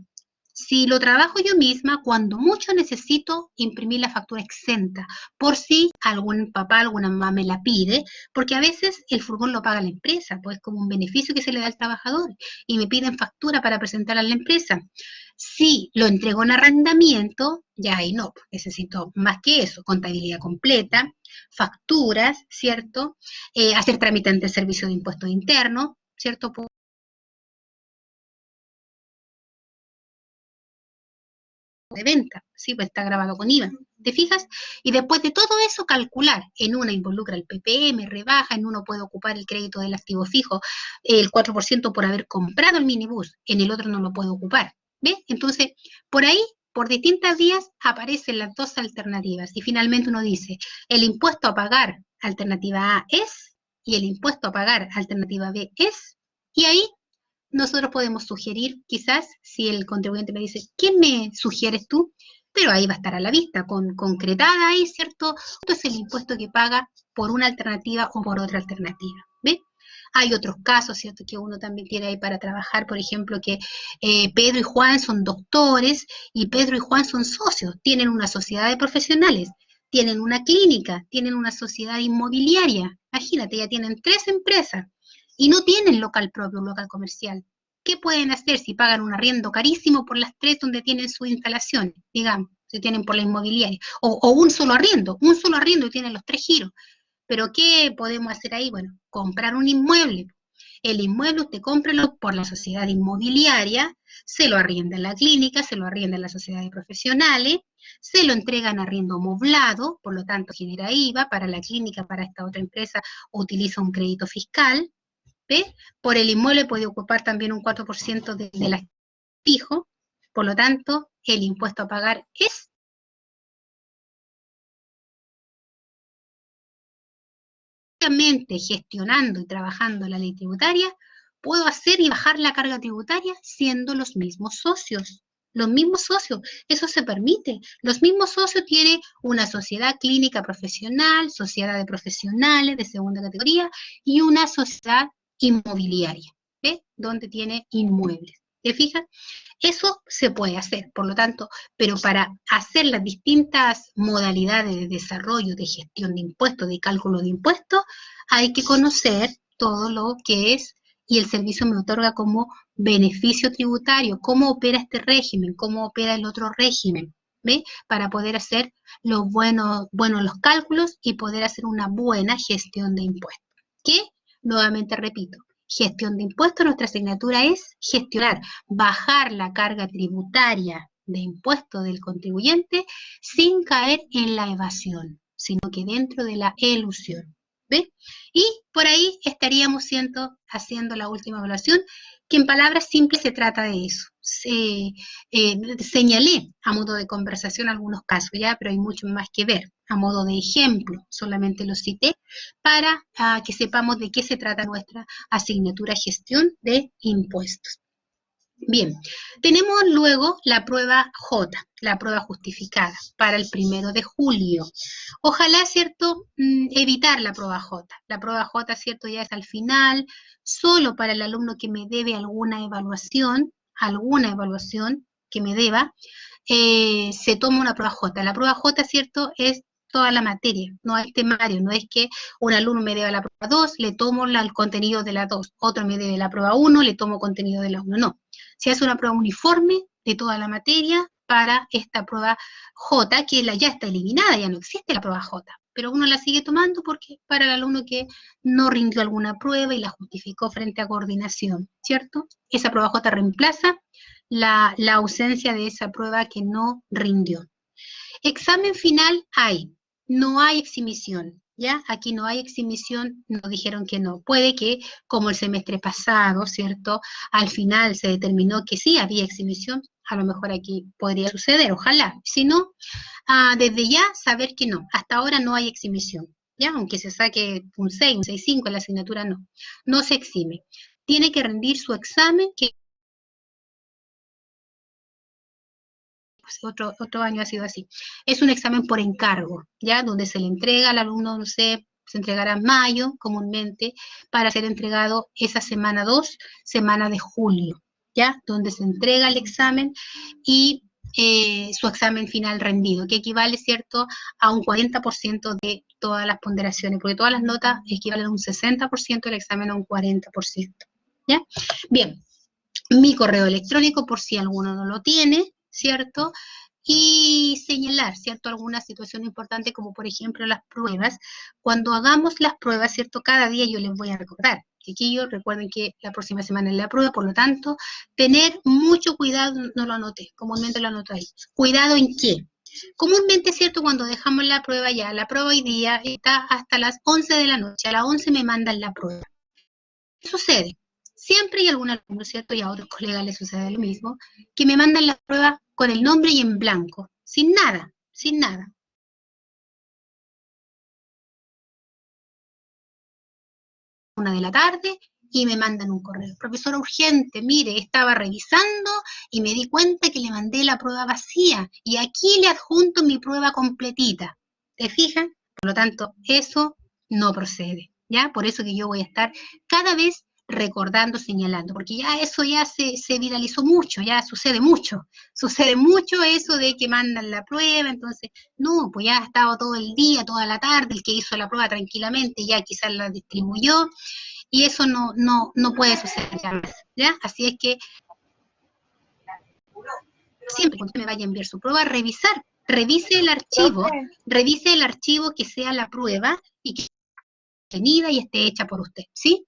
Si lo trabajo yo misma, cuando mucho necesito imprimir la factura exenta, por si algún papá, alguna mamá me la pide, porque a veces el furgón lo paga la empresa, pues como un beneficio que se le da al trabajador, y me piden factura para presentarla a la empresa. Si lo entrego en arrendamiento, ya ahí no, necesito más que eso, contabilidad completa, facturas, ¿cierto? Hacer trámite ante el servicio de impuestos internos, ¿cierto? De venta, sí, pues está grabado con IVA, ¿te fijas? Y después de todo eso calcular, en una involucra el PPM, rebaja, en uno puede ocupar el crédito del activo fijo, el 4% por haber comprado el minibús, en el otro no lo puede ocupar, ¿ves? Entonces, por ahí, por distintas vías, aparecen las dos alternativas y finalmente uno dice, el impuesto a pagar, alternativa A es, y el impuesto a pagar, alternativa B es, y ahí nosotros podemos sugerir, quizás, si el contribuyente me dice, ¿qué me sugieres tú? Pero ahí va a estar a la vista, concretada ahí, ¿cierto? Esto es el impuesto que paga por una alternativa o por otra alternativa, ¿ve? Hay otros casos, ¿cierto? Que uno también tiene ahí para trabajar, por ejemplo, que Pedro y Juan son doctores y Pedro y Juan son socios, tienen una sociedad de profesionales, tienen una clínica, tienen una sociedad inmobiliaria, imagínate, ya tienen 3 empresas y no tienen local propio, un local comercial. ¿Qué pueden hacer si pagan un arriendo carísimo por las 3 donde tienen su instalación? Digamos, si tienen por la inmobiliaria, o un solo arriendo y tienen los 3 giros. Pero ¿qué podemos hacer ahí? Bueno, comprar un inmueble. El inmueble usted cómprelo por la sociedad inmobiliaria, se lo arrienda en la clínica, se lo arrienda en la sociedad de profesionales, se lo entregan arriendo moblado, por lo tanto genera IVA, para la clínica, para esta otra empresa utiliza un crédito fiscal, ¿ves? Por el inmueble puede ocupar también un 4% del fijo, por lo tanto, el impuesto a pagar es gestionando y trabajando la ley tributaria, puedo hacer y bajar la carga tributaria siendo los mismos socios. Los mismos socios, eso se permite. Los mismos socios tienen una sociedad clínica profesional, sociedad de profesionales de segunda categoría y una sociedad inmobiliaria, ¿ves? Donde tiene inmuebles. ¿Te fijas? Eso se puede hacer, por lo tanto, pero para hacer las distintas modalidades de desarrollo, de gestión de impuestos, de cálculo de impuestos, hay que conocer todo lo que es, y el servicio me otorga como beneficio tributario, cómo opera este régimen, cómo opera el otro régimen, ¿ve? Para poder hacer los buenos los cálculos y poder hacer una buena gestión de impuestos. Que, nuevamente repito, gestión de impuestos, nuestra asignatura es gestionar, bajar la carga tributaria de impuestos del contribuyente sin caer en la evasión, sino que dentro de la elusión. ¿Ve? Y por ahí estaríamos haciendo la última evaluación, que en palabras simples se trata de eso. Señalé a modo de conversación algunos casos, ya, pero hay mucho más que ver. A modo de ejemplo, solamente los cité para que sepamos de qué se trata nuestra asignatura gestión de impuestos. Bien, tenemos luego la prueba J, la prueba justificada, para el 1 de julio. Ojalá, ¿cierto?, evitar la prueba J. La prueba J, ¿cierto?, ya es al final, solo para el alumno que me debe alguna evaluación que me deba, se toma una prueba J. La prueba J, ¿cierto?, es toda la materia, no hay temario, no es que un alumno me deba la prueba 2, le tomo el contenido de la 2, otro me debe la prueba 1, le tomo contenido de la 1, no. Se hace una prueba uniforme de toda la materia para esta prueba J, que ya está eliminada, ya no existe la prueba J, pero uno la sigue tomando porque para el alumno que no rindió alguna prueba y la justificó frente a coordinación, ¿cierto? Esa prueba J reemplaza la ausencia de esa prueba que no rindió. Examen final hay, no hay exhibición, ¿ya? Aquí no hay exhibición, nos dijeron que no. Puede que, como el semestre pasado, ¿cierto? Al final se determinó que sí había exhibición, a lo mejor aquí podría suceder, ojalá. Si no, desde ya saber que no, hasta ahora no hay exhibición, ¿ya? Aunque se saque un 6, un 6,5 en la asignatura, no se exime. Tiene que rendir su examen, que pues otro año ha sido así. Es un examen por encargo, ¿ya? Donde se le entrega al alumno, no sé, se entregará en mayo comúnmente para ser entregado esa semana 2, semana de julio, ¿ya? Donde se entrega el examen y su examen final rendido, que equivale, ¿cierto?, a un 40% de todas las ponderaciones, porque todas las notas equivalen a un 60%, el examen a un 40%, ¿ya? Bien, mi correo electrónico por si alguno no lo tiene, ¿cierto? Y señalar, ¿cierto?, alguna situación importante como por ejemplo las pruebas. Cuando hagamos las pruebas, ¿cierto?, cada día yo les voy a recordar. Chiquillos, recuerden que la próxima semana es la prueba, por lo tanto, tener mucho cuidado, no lo anoté, comúnmente lo anoto ahí. ¿Cuidado en qué? Comúnmente, ¿cierto?, cuando dejamos la prueba ya, la prueba hoy día está hasta las 11 de la noche, a las 11 me mandan la prueba. ¿Qué sucede? Siempre hay algún alumno, ¿cierto?, y a otros colegas les sucede lo mismo, que me mandan la prueba con el nombre y en blanco, sin nada, sin nada. 1 de la tarde y me mandan un correo. Profesora, urgente, mire, estaba revisando y me di cuenta que le mandé la prueba vacía y aquí le adjunto mi prueba completita. ¿Te fijas? Por lo tanto, eso no procede, ¿ya? Por eso que yo voy a estar cada vez recordando, señalando, porque ya eso ya se viralizó mucho, ya sucede mucho eso de que mandan la prueba, entonces, no, pues ya ha estado todo el día, toda la tarde, el que hizo la prueba tranquilamente ya quizás la distribuyó, y eso no puede suceder jamás, ¿ya? Así es que siempre cuando usted me vaya a enviar su prueba, revisar, Profe, revise el archivo que sea la prueba y que esté tenida y esté hecha por usted, ¿sí?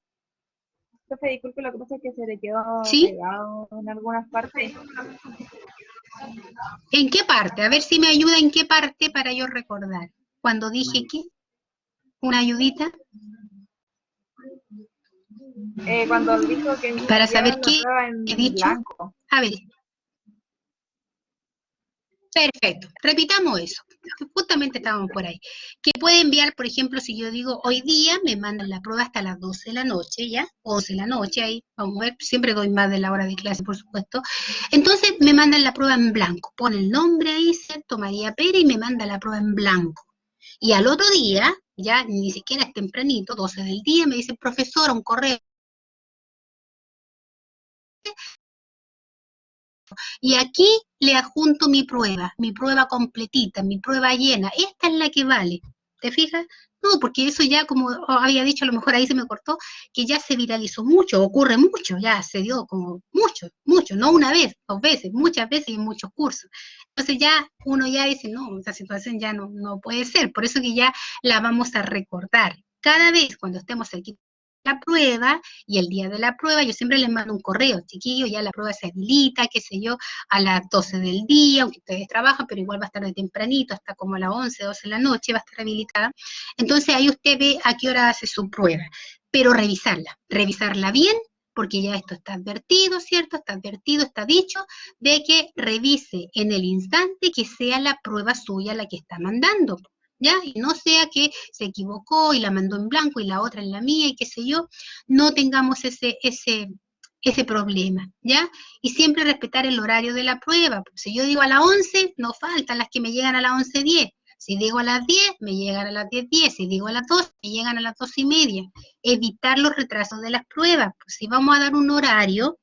profe, disculpe, lo que pasa es que se le quedó ¿Sí? pegado en algunas partes. ¿En qué parte? A ver si me ayuda en qué parte para yo recordar. Cuando dije que, una ayudita, Cuando dijo que para saber enviaran la qué prueba he en dicho. blanco. A ver, perfecto, repitamos eso. Justamente estábamos por ahí. Que puede enviar, por ejemplo, si yo digo hoy día, me mandan la prueba hasta las 12 de la noche, ¿ya? 11 de la noche, ahí, vamos a ver, siempre doy más de la hora de clase, por supuesto. Entonces me mandan la prueba en blanco, pone el nombre ahí, ¿cierto? María Pérez, y me manda la prueba en blanco. Y al otro día, ya ni siquiera es tempranito, 12 del día, me dice, profesora, un correo. Y aquí le adjunto mi prueba completita, mi prueba llena. Esta es la que vale. ¿Te fijas? No, porque eso ya, como había dicho, a lo mejor ahí se me cortó, que ya se viralizó mucho, ocurre mucho, ya se dio como mucho, no una vez, 2 veces, muchas veces y en muchos cursos. Entonces ya uno ya dice, no, esa situación ya no puede ser, por eso que ya la vamos a recordar. Cada vez cuando estemos aquí la prueba y el día de la prueba yo siempre les mando un correo, chiquillo, ya la prueba se habilita, qué sé yo, a las 12 del día, aunque ustedes trabajan, pero igual va a estar de tempranito, hasta como a las 11, 12 de la noche va a estar habilitada. Entonces ahí usted ve a qué hora hace su prueba, pero revisarla bien, porque ya esto está advertido, ¿cierto? Está advertido, está dicho, de que revise en el instante que sea la prueba suya la que está mandando. ¿Ya? Y no sea que se equivocó y la mandó en blanco y la otra en la mía y qué sé yo, no tengamos ese problema, ¿ya? Y siempre respetar el horario de la prueba. Si yo digo a las 11, no faltan las que me llegan a las 11:10. Si digo a las 10, me llegan a las 10:10. Si digo a las 12, me llegan a las 12:30. Evitar los retrasos de las pruebas. Pues si vamos a dar un horario,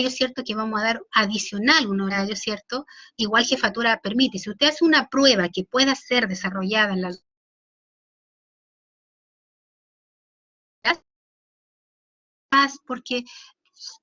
¿cierto?, que vamos a dar adicional, un horario, ¿cierto?, igual Jefatura permite. Si usted hace una prueba que pueda ser desarrollada en las porque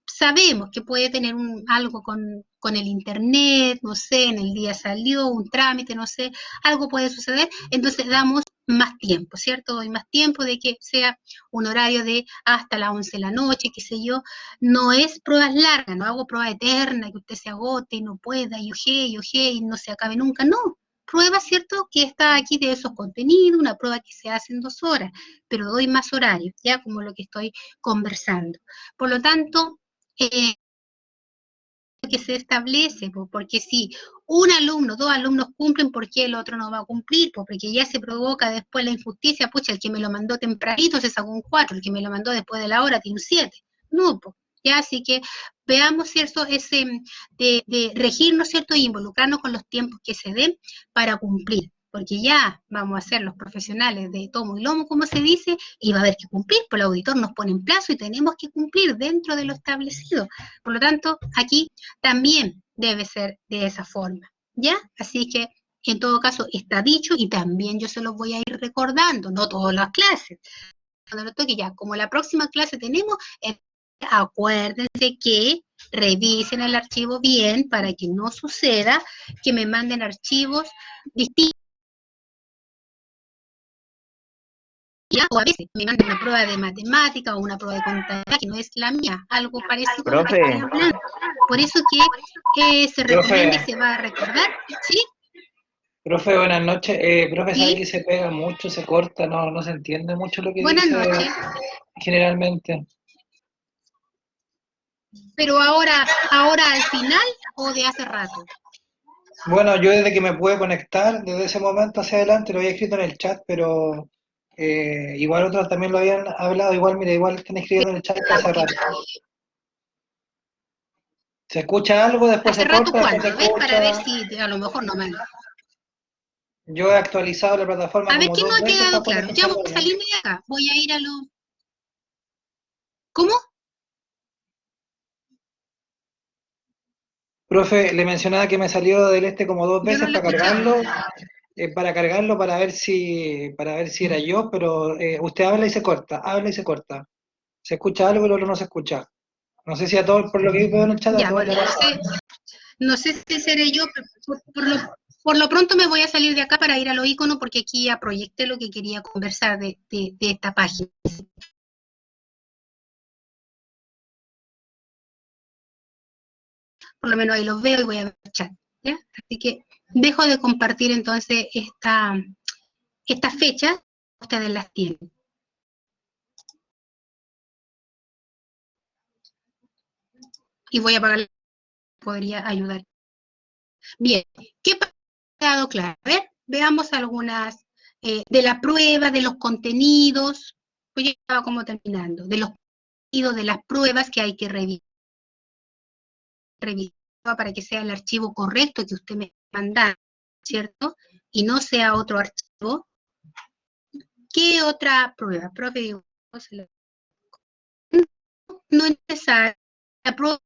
sabemos que puede tener algo con el internet, no sé, en el día salió un trámite, no sé, algo puede suceder, entonces damos más tiempo, ¿cierto? Doy más tiempo de que sea un horario de hasta las 11 de la noche, qué sé yo, no es pruebas largas, no hago prueba eterna, que usted se agote y no pueda, y ojé, y no se acabe nunca, no. Prueba, ¿cierto?, que está aquí de esos contenidos, una prueba que se hace en 2 horas, pero doy más horarios, ya como lo que estoy conversando. Por lo tanto, que se establece, porque si un alumno, 2 alumnos cumplen, ¿por qué el otro no va a cumplir? Porque ya se provoca después la injusticia, pucha, el que me lo mandó tempranito se sacó un 4, el que me lo mandó después de la hora tiene un 7. No, ¿ya? Así que veamos, ¿cierto?, de regirnos, ¿cierto?, y involucrarnos con los tiempos que se den para cumplir, porque ya vamos a ser los profesionales de tomo y lomo, como se dice, y va a haber que cumplir, pues el auditor nos pone en plazo y tenemos que cumplir dentro de lo establecido. Por lo tanto, aquí también debe ser de esa forma, ¿ya? Así que, en todo caso, está dicho y también yo se los voy a ir recordando, no todas las clases. Cuando lo toque ya, como la próxima clase tenemos, acuérdense que revisen el archivo bien para que no suceda que me manden archivos distintos, o a veces me mandan una prueba de matemática o una prueba de contabilidad que no es la mía, algo parecido a lo que estoy hablando. Por eso que se recomienda y se va a recordar, ¿sí? Profe, buenas noches. Profe, ¿sabe que se pega mucho, se corta, no se entiende mucho lo que buenas dice noches. generalmente? ¿Pero ahora al final o de hace rato? Bueno, yo desde que me pude conectar, desde ese momento hacia adelante, lo había escrito en el chat, pero igual otros también lo habían hablado, igual, mira, igual están escribiendo en el chat hace rato. Se escucha algo, después ¿Hace se rato corta, después cuánto? se A ver, para ver escucha. si a lo mejor no me... Yo he actualizado la plataforma A ver, como ¿qué no 2 ha veces quedado para poder claro? Ya voy escucharlo a bien. salirme de acá. Voy a ir a lo... ¿Cómo? Profe, le mencionaba que me salió del este como 2 Yo no veces lo he escuchado. para cargarlo para ver si era yo, pero usted habla y se corta, habla y se corta. Se escucha algo y lo otro no se escucha. No sé si a todos, por lo que veo en el chat, a Ya, todos bueno, les pasa. no sé si seré yo, pero por lo pronto me voy a salir de acá para ir a los iconos porque aquí ya proyecté lo que quería conversar de esta página. Por lo menos ahí los veo y voy a ver el chat, ¿ya? Así que dejo de compartir entonces esta fecha, ustedes las tienen. Y voy a apagar, podría ayudar. Bien, ¿qué ha quedado claro? A ver, veamos algunas de la prueba, de los contenidos, pues ya estaba como terminando, de los contenidos, de las pruebas que hay que revisar para que sea el archivo correcto que usted me manda, ¿cierto? Y no sea otro archivo. ¿Qué otra prueba? Profe, no es necesaria la prueba,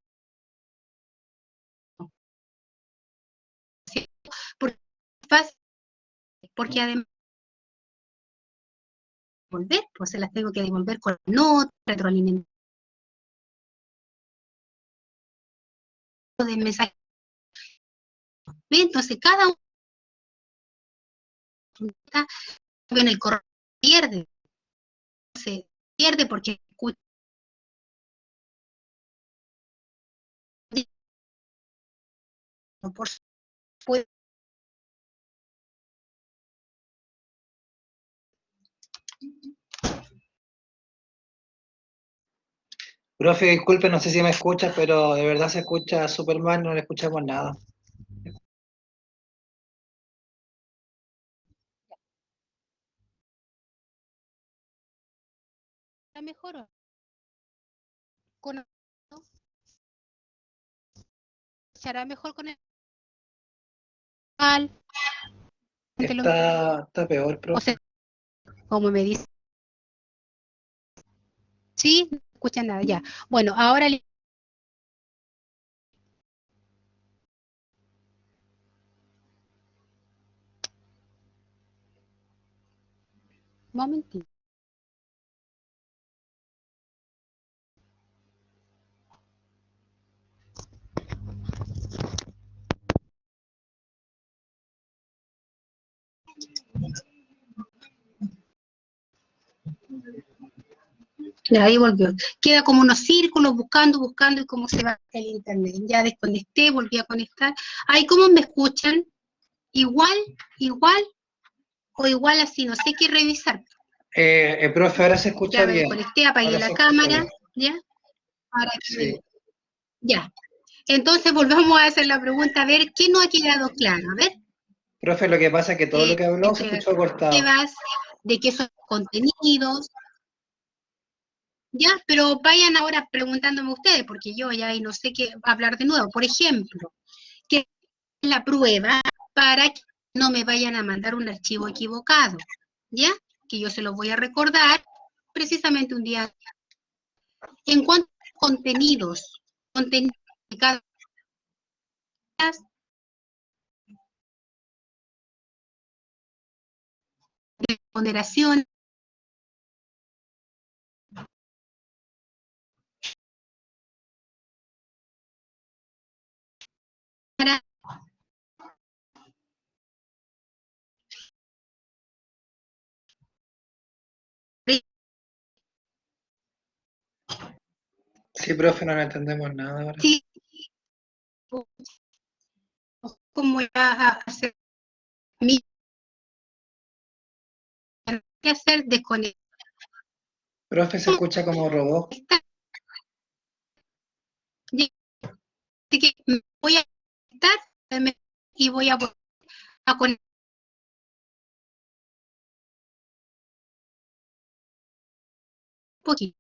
porque es fácil, porque además devolver, pues se las tengo que devolver con nota, retroalimentación de mensaje. Entonces, cada uno en el correo pierde, se pierde porque escucha. Por supuesto, Profe, disculpe, no sé si me escucha, pero de verdad se escucha súper mal, no le escuchamos nada. mejor con escuchará mejor con el mal, Está peor, o profe. sea, como me dice, sí, no escucha nada, ya. Bueno, ahora momentito. Ahí volvió. Queda como unos círculos buscando y cómo se va el internet. Ya desconecté, volví a conectar. Ahí, ¿cómo me escuchan? Igual, igual o igual así, no sé qué revisar. Profe, ahora se escucha Ya me bien. desconecté, apagué Ahora la se escucha cámara, bien. ¿ya? Ahora Sí. ya. Entonces volvamos a hacer la pregunta, a ver, ¿qué no ha quedado claro? A ver, Profe, lo que pasa es que todo lo que habló se entre escuchó cortado. pruebas, de qué son contenidos, Ya, pero vayan ahora preguntándome ustedes, porque yo ya ahí no sé qué hablar de nuevo. Por ejemplo, ¿qué es la prueba para que no me vayan a mandar un archivo equivocado? ¿Ya? Que yo se los voy a recordar precisamente un día. En cuanto a contenidos de cada de ponderación, para Sí, profe, no le entendemos nada ahora. sí, cómo a hacer mi que hacer desconectar. Profe, se escucha como robot. Así que me voy a conectar y voy a conectar. Un poquito.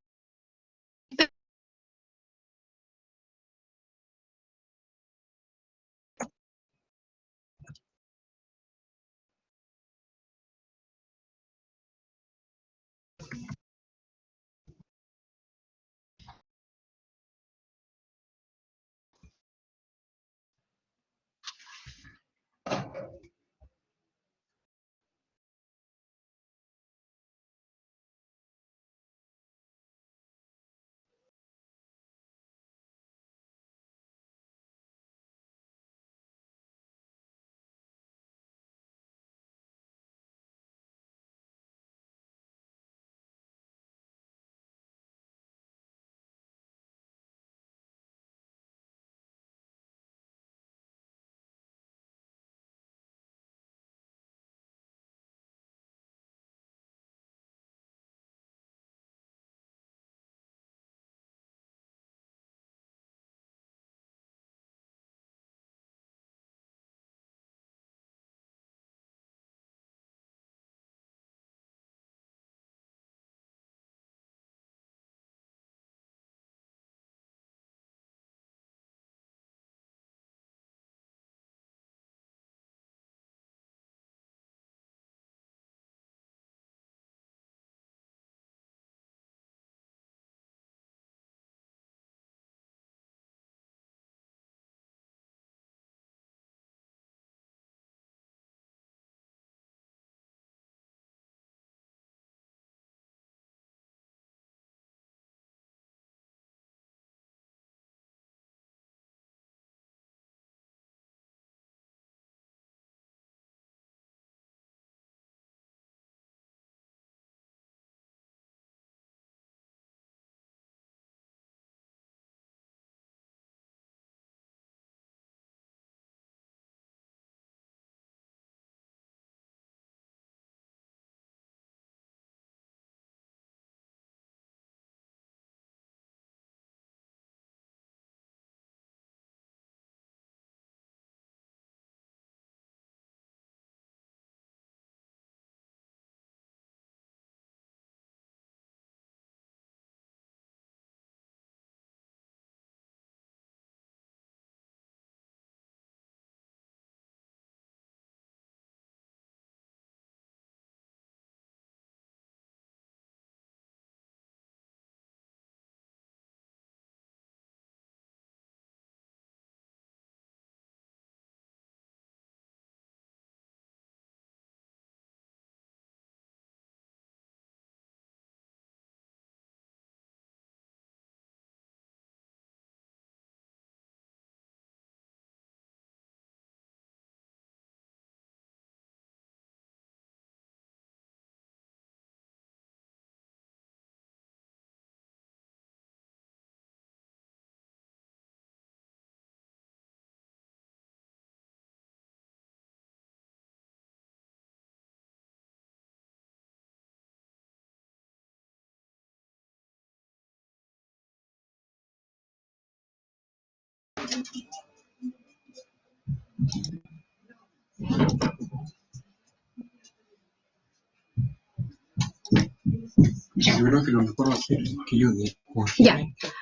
Yo creo que lo mejor va a ser que yo diga. Ya.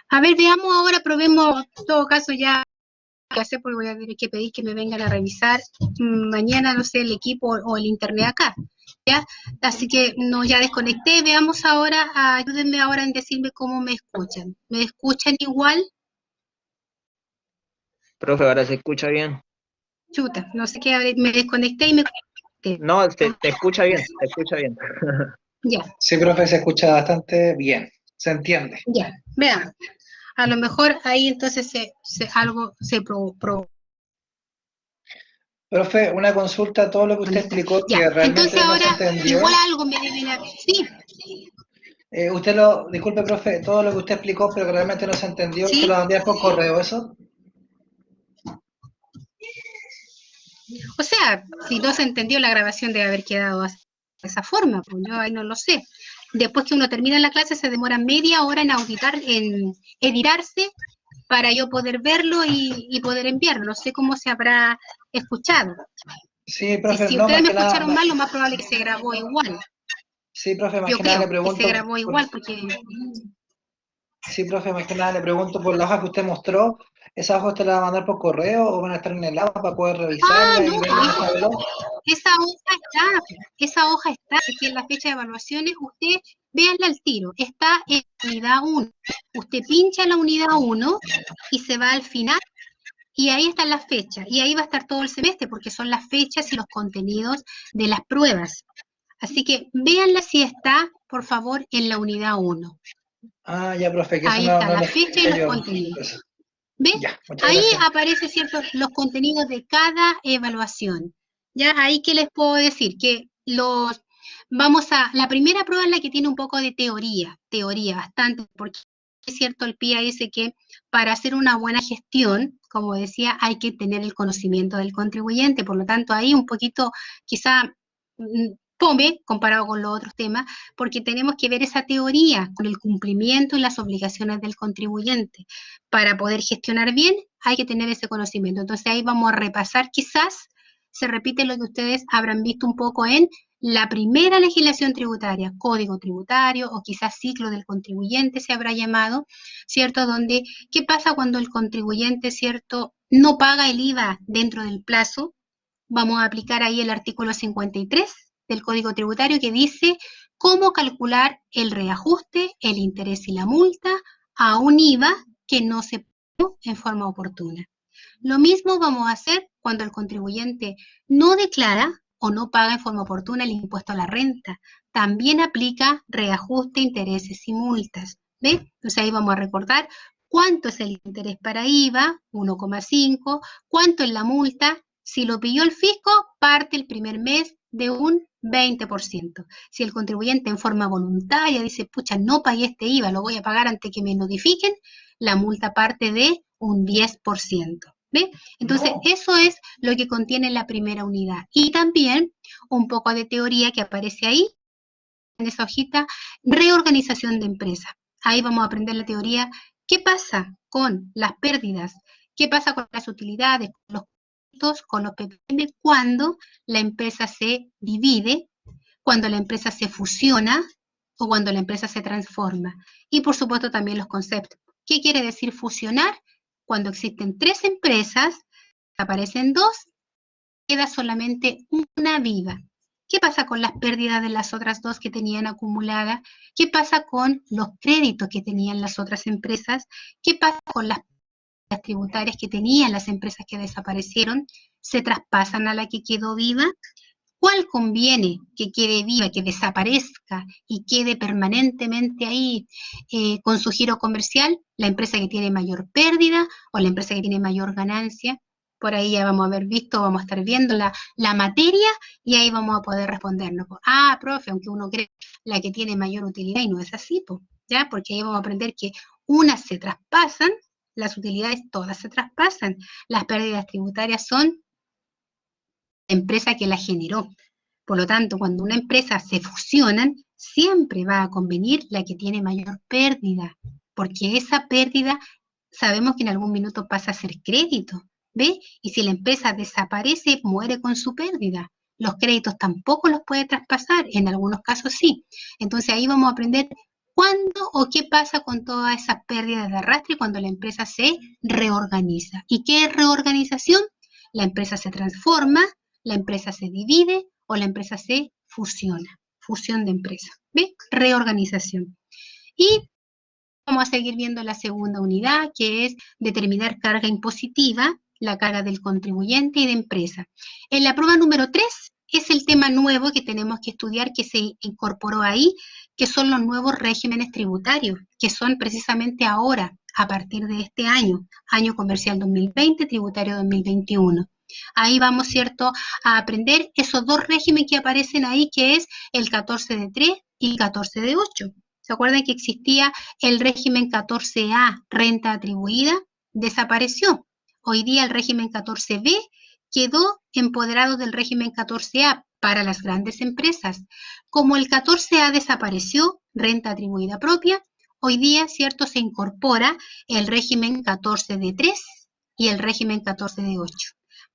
A ver, veamos ahora, probemos, en todo caso ya, qué hacer, porque voy a tener que pedir que me vengan a revisar mañana, no sé, el equipo o el internet acá, ¿ya? Así que no, ya desconecté, veamos ahora, ayúdenme ahora en decirme cómo me escuchan. ¿Me escuchan igual? Profe, ahora se escucha bien. Chuta, no sé qué, me desconecté y me conecté. No, te escucha bien, te escucha bien. Ya, Sí, profe, se escucha bastante bien, se entiende. ya, vean. A lo mejor ahí entonces algo se probó. Profe, una consulta, todo lo que usted explicó Ya, que entonces realmente no se ahora entendió. igual algo me deben haber. Sí, Disculpe, profe, todo lo que usted explicó, pero que realmente no se entendió, usted sí. lo va a enviar por correo, ¿eso? O sea, si no se entendió la grabación debe haber quedado de esa forma, pues yo ahí no lo sé. Después que uno termina la clase se demora media hora en auditar, en editarse para yo poder verlo y poder enviarlo. No sé cómo se habrá escuchado. Sí, profe, Si no, ustedes más me que nada, escucharon mal, lo más probable es que se grabó igual. sí, profe, más Yo que nada le creo que se pregunto, grabó igual porque... sí, profe, más que nada le pregunto por la hoja que usted mostró, ¿esa hoja usted la va a mandar por correo o van a estar en el aula para poder Ah, revisarla no, y ver en esa veloz? esa hoja está, aquí en la fecha de evaluaciones, usted véanla al tiro, está en unidad 1. Usted pincha la unidad 1 y se va al final y ahí están las fechas y ahí va a estar todo el semestre porque son las fechas y los contenidos de las pruebas. Así que véanla si está, por favor, en la unidad 1. Ah, ya, profe, que eso Ahí no, está no la lo fecha y escuché los yo. contenidos. Eso. ¿Ve? Ya, muchas Ahí gracias. aparecen, ¿cierto?, los contenidos de cada evaluación. Ya, ahí que les puedo decir que la primera prueba es la que tiene un poco de teoría bastante, porque es cierto, el PIA dice que para hacer una buena gestión, como decía, hay que tener el conocimiento del contribuyente, por lo tanto, ahí un poquito, quizá, fome comparado con los otros temas, porque tenemos que ver esa teoría con el cumplimiento y las obligaciones del contribuyente. Para poder gestionar bien, hay que tener ese conocimiento. Entonces ahí vamos a repasar, quizás se repite lo que ustedes habrán visto un poco en la primera legislación tributaria, código tributario o quizás ciclo del contribuyente se habrá llamado, ¿cierto? Donde, ¿qué pasa cuando el contribuyente, ¿cierto?, no paga el IVA dentro del plazo? Vamos a aplicar ahí el artículo 53 del Código Tributario que dice cómo calcular el reajuste, el interés y la multa a un IVA que no se pagó en forma oportuna. Lo mismo vamos a hacer cuando el contribuyente no declara o no paga en forma oportuna el impuesto a la renta. También aplica reajuste, intereses y multas. ¿Ve? Entonces ahí vamos a recordar cuánto es el interés para IVA, 1,5, cuánto es la multa. Si lo pilló el fisco, parte el primer mes de un 20%. Si el contribuyente en forma voluntaria dice, pucha, no pagué este IVA, lo voy a pagar antes que me notifiquen, la multa parte de un 10%. ¿Ve? Entonces, eso es lo que contiene la primera unidad. Y también un poco de teoría que aparece ahí, en esa hojita, reorganización de empresa. Ahí vamos a aprender la teoría, qué pasa con las pérdidas, qué pasa con las utilidades, con los costos, con los PPM, cuando la empresa se divide, cuando la empresa se fusiona o cuando la empresa se transforma. Y por supuesto también los conceptos. ¿Qué quiere decir fusionar? Cuando existen 3 empresas, aparecen 2, queda solamente una viva. ¿Qué pasa con las pérdidas de las otras 2 que tenían acumuladas? ¿Qué pasa con los créditos que tenían las otras empresas? ¿Qué pasa con las tributarias que tenían las empresas que desaparecieron? ¿Se traspasan a la que quedó viva? ¿Cuál conviene que quede viva, que desaparezca y quede permanentemente ahí con su giro comercial? ¿La empresa que tiene mayor pérdida o la empresa que tiene mayor ganancia? Por ahí ya vamos a haber visto, vamos a estar viendo la materia y ahí vamos a poder respondernos. Ah, profe, aunque uno cree la que tiene mayor utilidad y no es así, ¿ya? Porque ahí vamos a aprender que unas se traspasan, las utilidades todas se traspasan, las pérdidas tributarias son empresa que la generó. Por lo tanto, cuando una empresa se fusionan, siempre va a convenir la que tiene mayor pérdida, porque esa pérdida sabemos que en algún minuto pasa a ser crédito, ¿ve? Y si la empresa desaparece, muere con su pérdida. Los créditos tampoco los puede traspasar, en algunos casos sí. Entonces ahí vamos a aprender cuándo o qué pasa con todas esas pérdidas de arrastre cuando la empresa se reorganiza. ¿Y qué es reorganización? La empresa se transforma, la empresa se divide o la empresa se fusiona. Fusión de empresa. ¿Ve? Reorganización. Y vamos a seguir viendo la segunda unidad, que es determinar carga impositiva, la carga del contribuyente y de empresa. En la prueba número 3 es el tema nuevo que tenemos que estudiar, que se incorporó ahí, que son los nuevos regímenes tributarios, que son precisamente ahora, a partir de este año comercial 2020, tributario 2021. Ahí vamos, ¿cierto?, a aprender esos dos regímenes que aparecen ahí, que es el 14 de 3 y 14 de 8. ¿Se acuerdan que existía el régimen 14A, renta atribuida? Desapareció. Hoy día el régimen 14B quedó empoderado del régimen 14A para las grandes empresas. Como el 14A desapareció, renta atribuida propia, hoy día, ¿cierto?, se incorpora el régimen 14 de 3 y el régimen 14 de 8.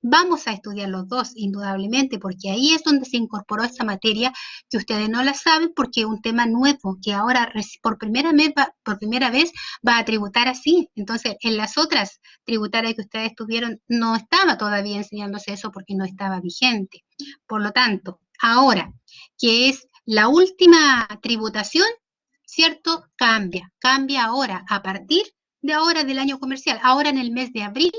Vamos a estudiar los dos, indudablemente, porque ahí es donde se incorporó esta materia que ustedes no la saben porque es un tema nuevo, que ahora por primera vez va a tributar así. Entonces, en las otras tributarias que ustedes tuvieron no estaba todavía enseñándose eso porque no estaba vigente. Por lo tanto, ahora, que es la última tributación, ¿cierto? Cambia ahora, a partir de ahora del año comercial. Ahora en el mes de abril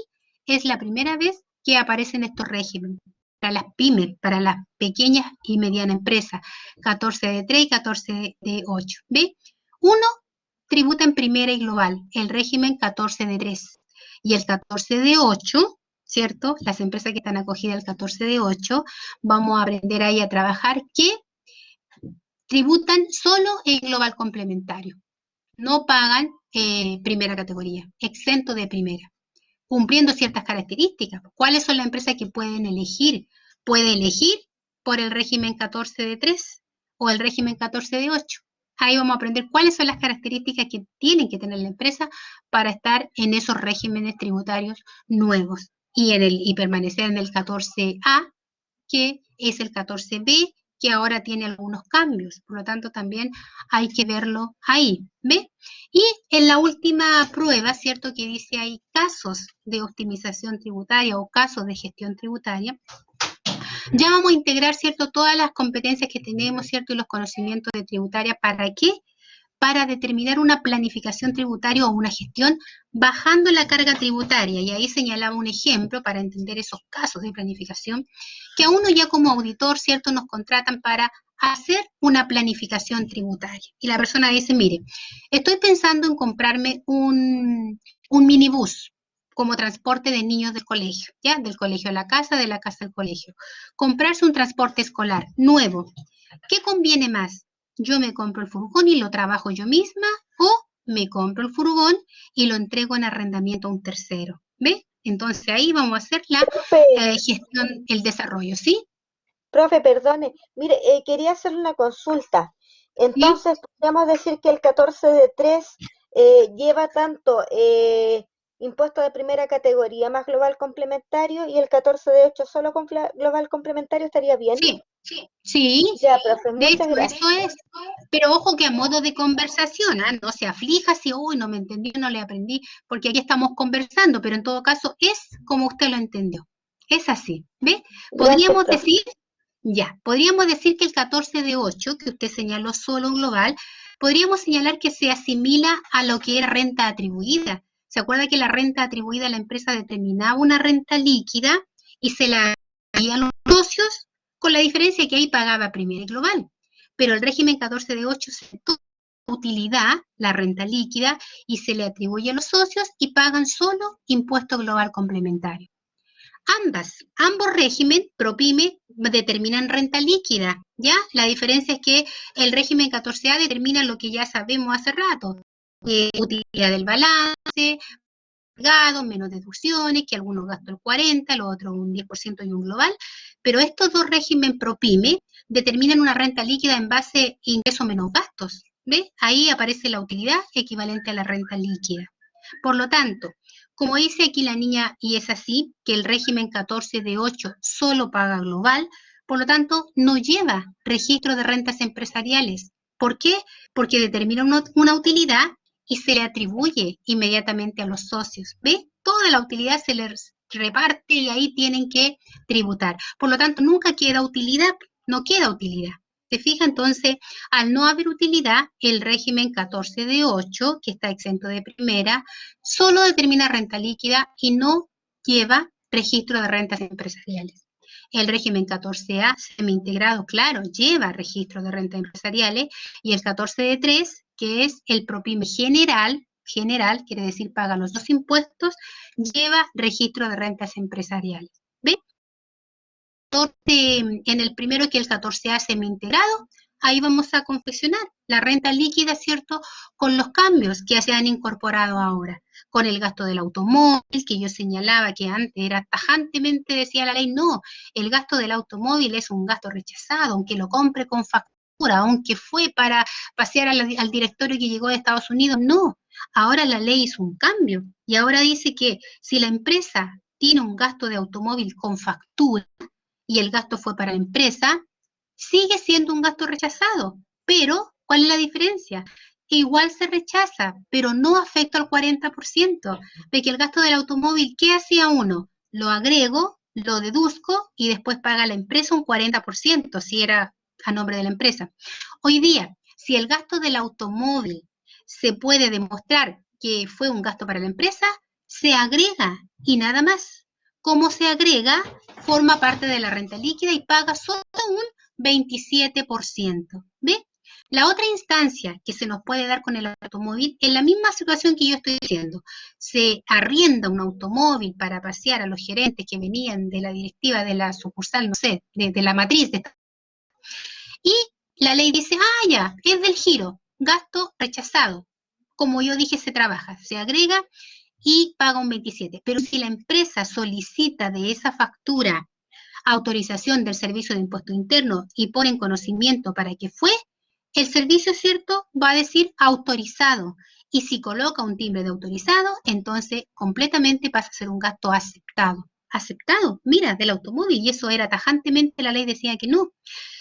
es la primera vez que aparecen estos regímenes para las pymes, para las pequeñas y medianas empresas, 14 de 3 y 14 de 8. ¿Ve? Uno tributa en primera y global, el régimen 14 de 3 y el 14 de 8, ¿cierto? Las empresas que están acogidas al 14 de 8, vamos a aprender ahí a trabajar que tributan solo en global complementario, no pagan primera categoría, exento de primera, cumpliendo ciertas características. ¿Cuáles son las empresas que pueden elegir? Puede elegir por el régimen 14 de 3 o el régimen 14 de 8. Ahí vamos a aprender cuáles son las características que tienen que tener la empresa para estar en esos regímenes tributarios nuevos y permanecer en el 14A, que es el 14B, que ahora tiene algunos cambios, por lo tanto también hay que verlo ahí, ¿ve? Y en la última prueba, ¿cierto?, que dice ahí casos de optimización tributaria o casos de gestión tributaria, ya vamos a integrar, ¿cierto?, todas las competencias que tenemos, ¿cierto?, y los conocimientos de tributaria. ¿Para qué? Para determinar una planificación tributaria o una gestión bajando la carga tributaria. Y ahí señalaba un ejemplo para entender esos casos de planificación, que a uno ya como auditor, ¿cierto?, nos contratan para hacer una planificación tributaria. Y la persona dice, mire, estoy pensando en comprarme un minibús como transporte de niños del colegio, ¿ya? Del colegio a la casa, de la casa al colegio. Comprarse un transporte escolar nuevo. ¿Qué conviene más? ¿Yo me compro el furgón y lo trabajo yo misma o me compro el furgón y lo entrego en arrendamiento a un tercero? ¿Ve? Entonces ahí vamos a hacer la gestión, el desarrollo, ¿sí? Profe, perdone, mire, quería hacer una consulta. Entonces, podríamos decir que el 14 de 3 lleva tanto impuesto de primera categoría más global complementario y el 14 de 8 solo con global complementario, ¿estaría bien? Sí, ya, profe, de muchas hecho gracias. eso es, pero ojo que a modo de conversación, no se aflija si, uy, no me entendí, no le aprendí, porque aquí estamos conversando, pero en todo caso es como usted lo entendió, es así, ¿ve? Podríamos decir, podríamos decir que el 14 de 8, que usted señaló solo global, podríamos señalar que se asimila a lo que era renta atribuida. ¿Se acuerda que la renta atribuida a la empresa determinaba una renta líquida y se la daría a los socios? Con la diferencia que ahí pagaba primera y global, pero el régimen 14 de 8 se toma utilidad, la renta líquida, y se le atribuye a los socios y pagan solo impuesto global complementario. Ambos regímenes, ProPyme, determinan renta líquida, ¿ya? La diferencia es que el régimen 14A determina lo que ya sabemos hace rato, utilidad del balance, menos deducciones, que algunos gastos el 40%, los otros un 10% y un global, pero estos dos regímenes ProPyme determinan una renta líquida en base a ingresos menos gastos, ¿ves? Ahí aparece la utilidad equivalente a la renta líquida. Por lo tanto, como dice aquí la niña, y es así, que el régimen 14 de 8 solo paga global, Por lo tanto, no lleva registro de rentas empresariales. ¿Por qué? Porque determina una utilidad y se le atribuye inmediatamente a los socios. ¿Ve? Toda la utilidad se les reparte y ahí tienen que tributar. Por lo tanto, nunca queda utilidad, no queda utilidad. ¿Se fija? Entonces, al no haber utilidad, el régimen 14 de 8, que está exento de primera, solo determina renta líquida y no lleva registro de rentas empresariales. El régimen 14A semi-integrado, claro, lleva registro de rentas empresariales y el 14 de 3, que es el PROPYME general, quiere decir paga los dos impuestos, lleva registro de rentas empresariales. ¿Ve? En el primero, que es el 14A semi-integrado, ahí vamos a confeccionar la renta líquida, ¿cierto? Con los cambios que se han incorporado ahora, con el gasto del automóvil, que yo señalaba que antes era tajantemente, decía la ley, no, el gasto del automóvil es un gasto rechazado, aunque lo compre con factura, aunque fue para pasear al directorio que llegó de Estados Unidos, no. Ahora la ley hizo un cambio y ahora dice que si la empresa tiene un gasto de automóvil con factura y el gasto fue para la empresa, sigue siendo un gasto rechazado, pero ¿cuál es la diferencia? Igual se rechaza, pero no afecta al 40%, de que el gasto del automóvil, ¿qué hacía uno? Lo agrego, lo deduzco y después paga la empresa un 40%, si era a nombre de la empresa. Hoy día, si el gasto del automóvil se puede demostrar que fue un gasto para la empresa, se agrega y nada más. Como se agrega, forma parte de la renta líquida y paga solo un 27%. ¿Ve? La otra instancia que se nos puede dar con el automóvil es la misma situación que yo estoy diciendo. Se arrienda un automóvil para pasear a los gerentes que venían de la directiva de la sucursal, no sé, de la matriz. Y la ley dice, ya, es del giro, gasto rechazado. Como yo dije, se trabaja, se agrega y paga un 27%. Pero si la empresa solicita de esa factura autorización del servicio de impuesto interno y pone en conocimiento para qué fue, el servicio, ¿cierto?, va a decir autorizado. Y si coloca un timbre de autorizado, entonces completamente pasa a ser un gasto aceptado. Aceptado, mira, del automóvil, y eso era tajantemente, la ley decía que no.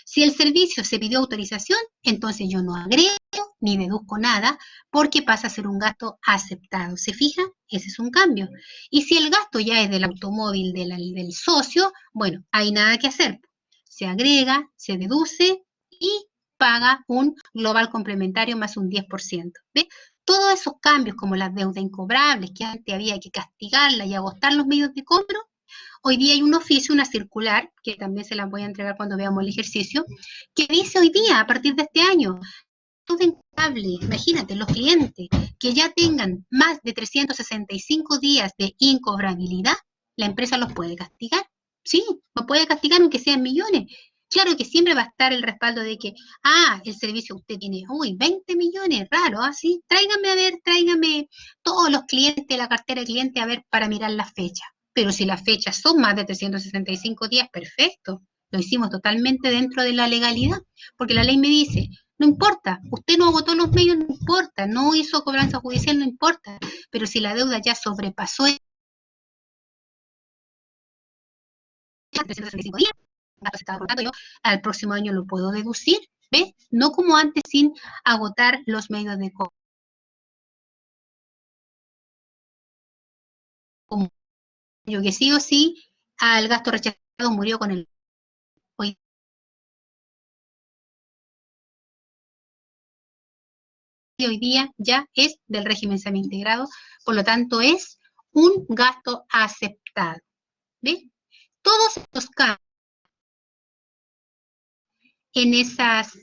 Si el servicio se pidió autorización, entonces yo no agrego ni deduzco nada porque pasa a ser un gasto aceptado. ¿Se fija? Ese es un cambio. Y si el gasto ya es del automóvil del socio, bueno, hay nada que hacer. Se agrega, se deduce y paga un global complementario más un 10%. ¿Ve? Todos esos cambios, como las deudas incobrables, que antes había que castigarla y agotar los medios de cobro, hoy día hay un oficio, una circular, que también se las voy a entregar cuando veamos el ejercicio, que dice hoy día, a partir de este año, todo impagable, imagínate, los clientes que ya tengan más de 365 días de incobrabilidad, la empresa los puede castigar. Sí, los puede castigar aunque sean millones. Claro que siempre va a estar el respaldo de que, el servicio usted tiene, 20 millones, raro, así, tráigame a ver, tráigame todos los clientes de la cartera de clientes a ver para mirar las fechas. Pero si las fechas son más de 365 días, perfecto, lo hicimos totalmente dentro de la legalidad, porque la ley me dice, no importa, usted no agotó los medios, no importa, no hizo cobranza judicial, no importa, pero si la deuda ya sobrepasó 365 días, por lo tanto yo al próximo año lo puedo deducir, ¿ves? No como antes sin agotar los medios de cobro. Como yo que sí o sí, al gasto rechazado murió con el hoy día ya es del régimen semi-integrado, por lo tanto es un gasto aceptado. ¿Ves? Todos estos cambios en esas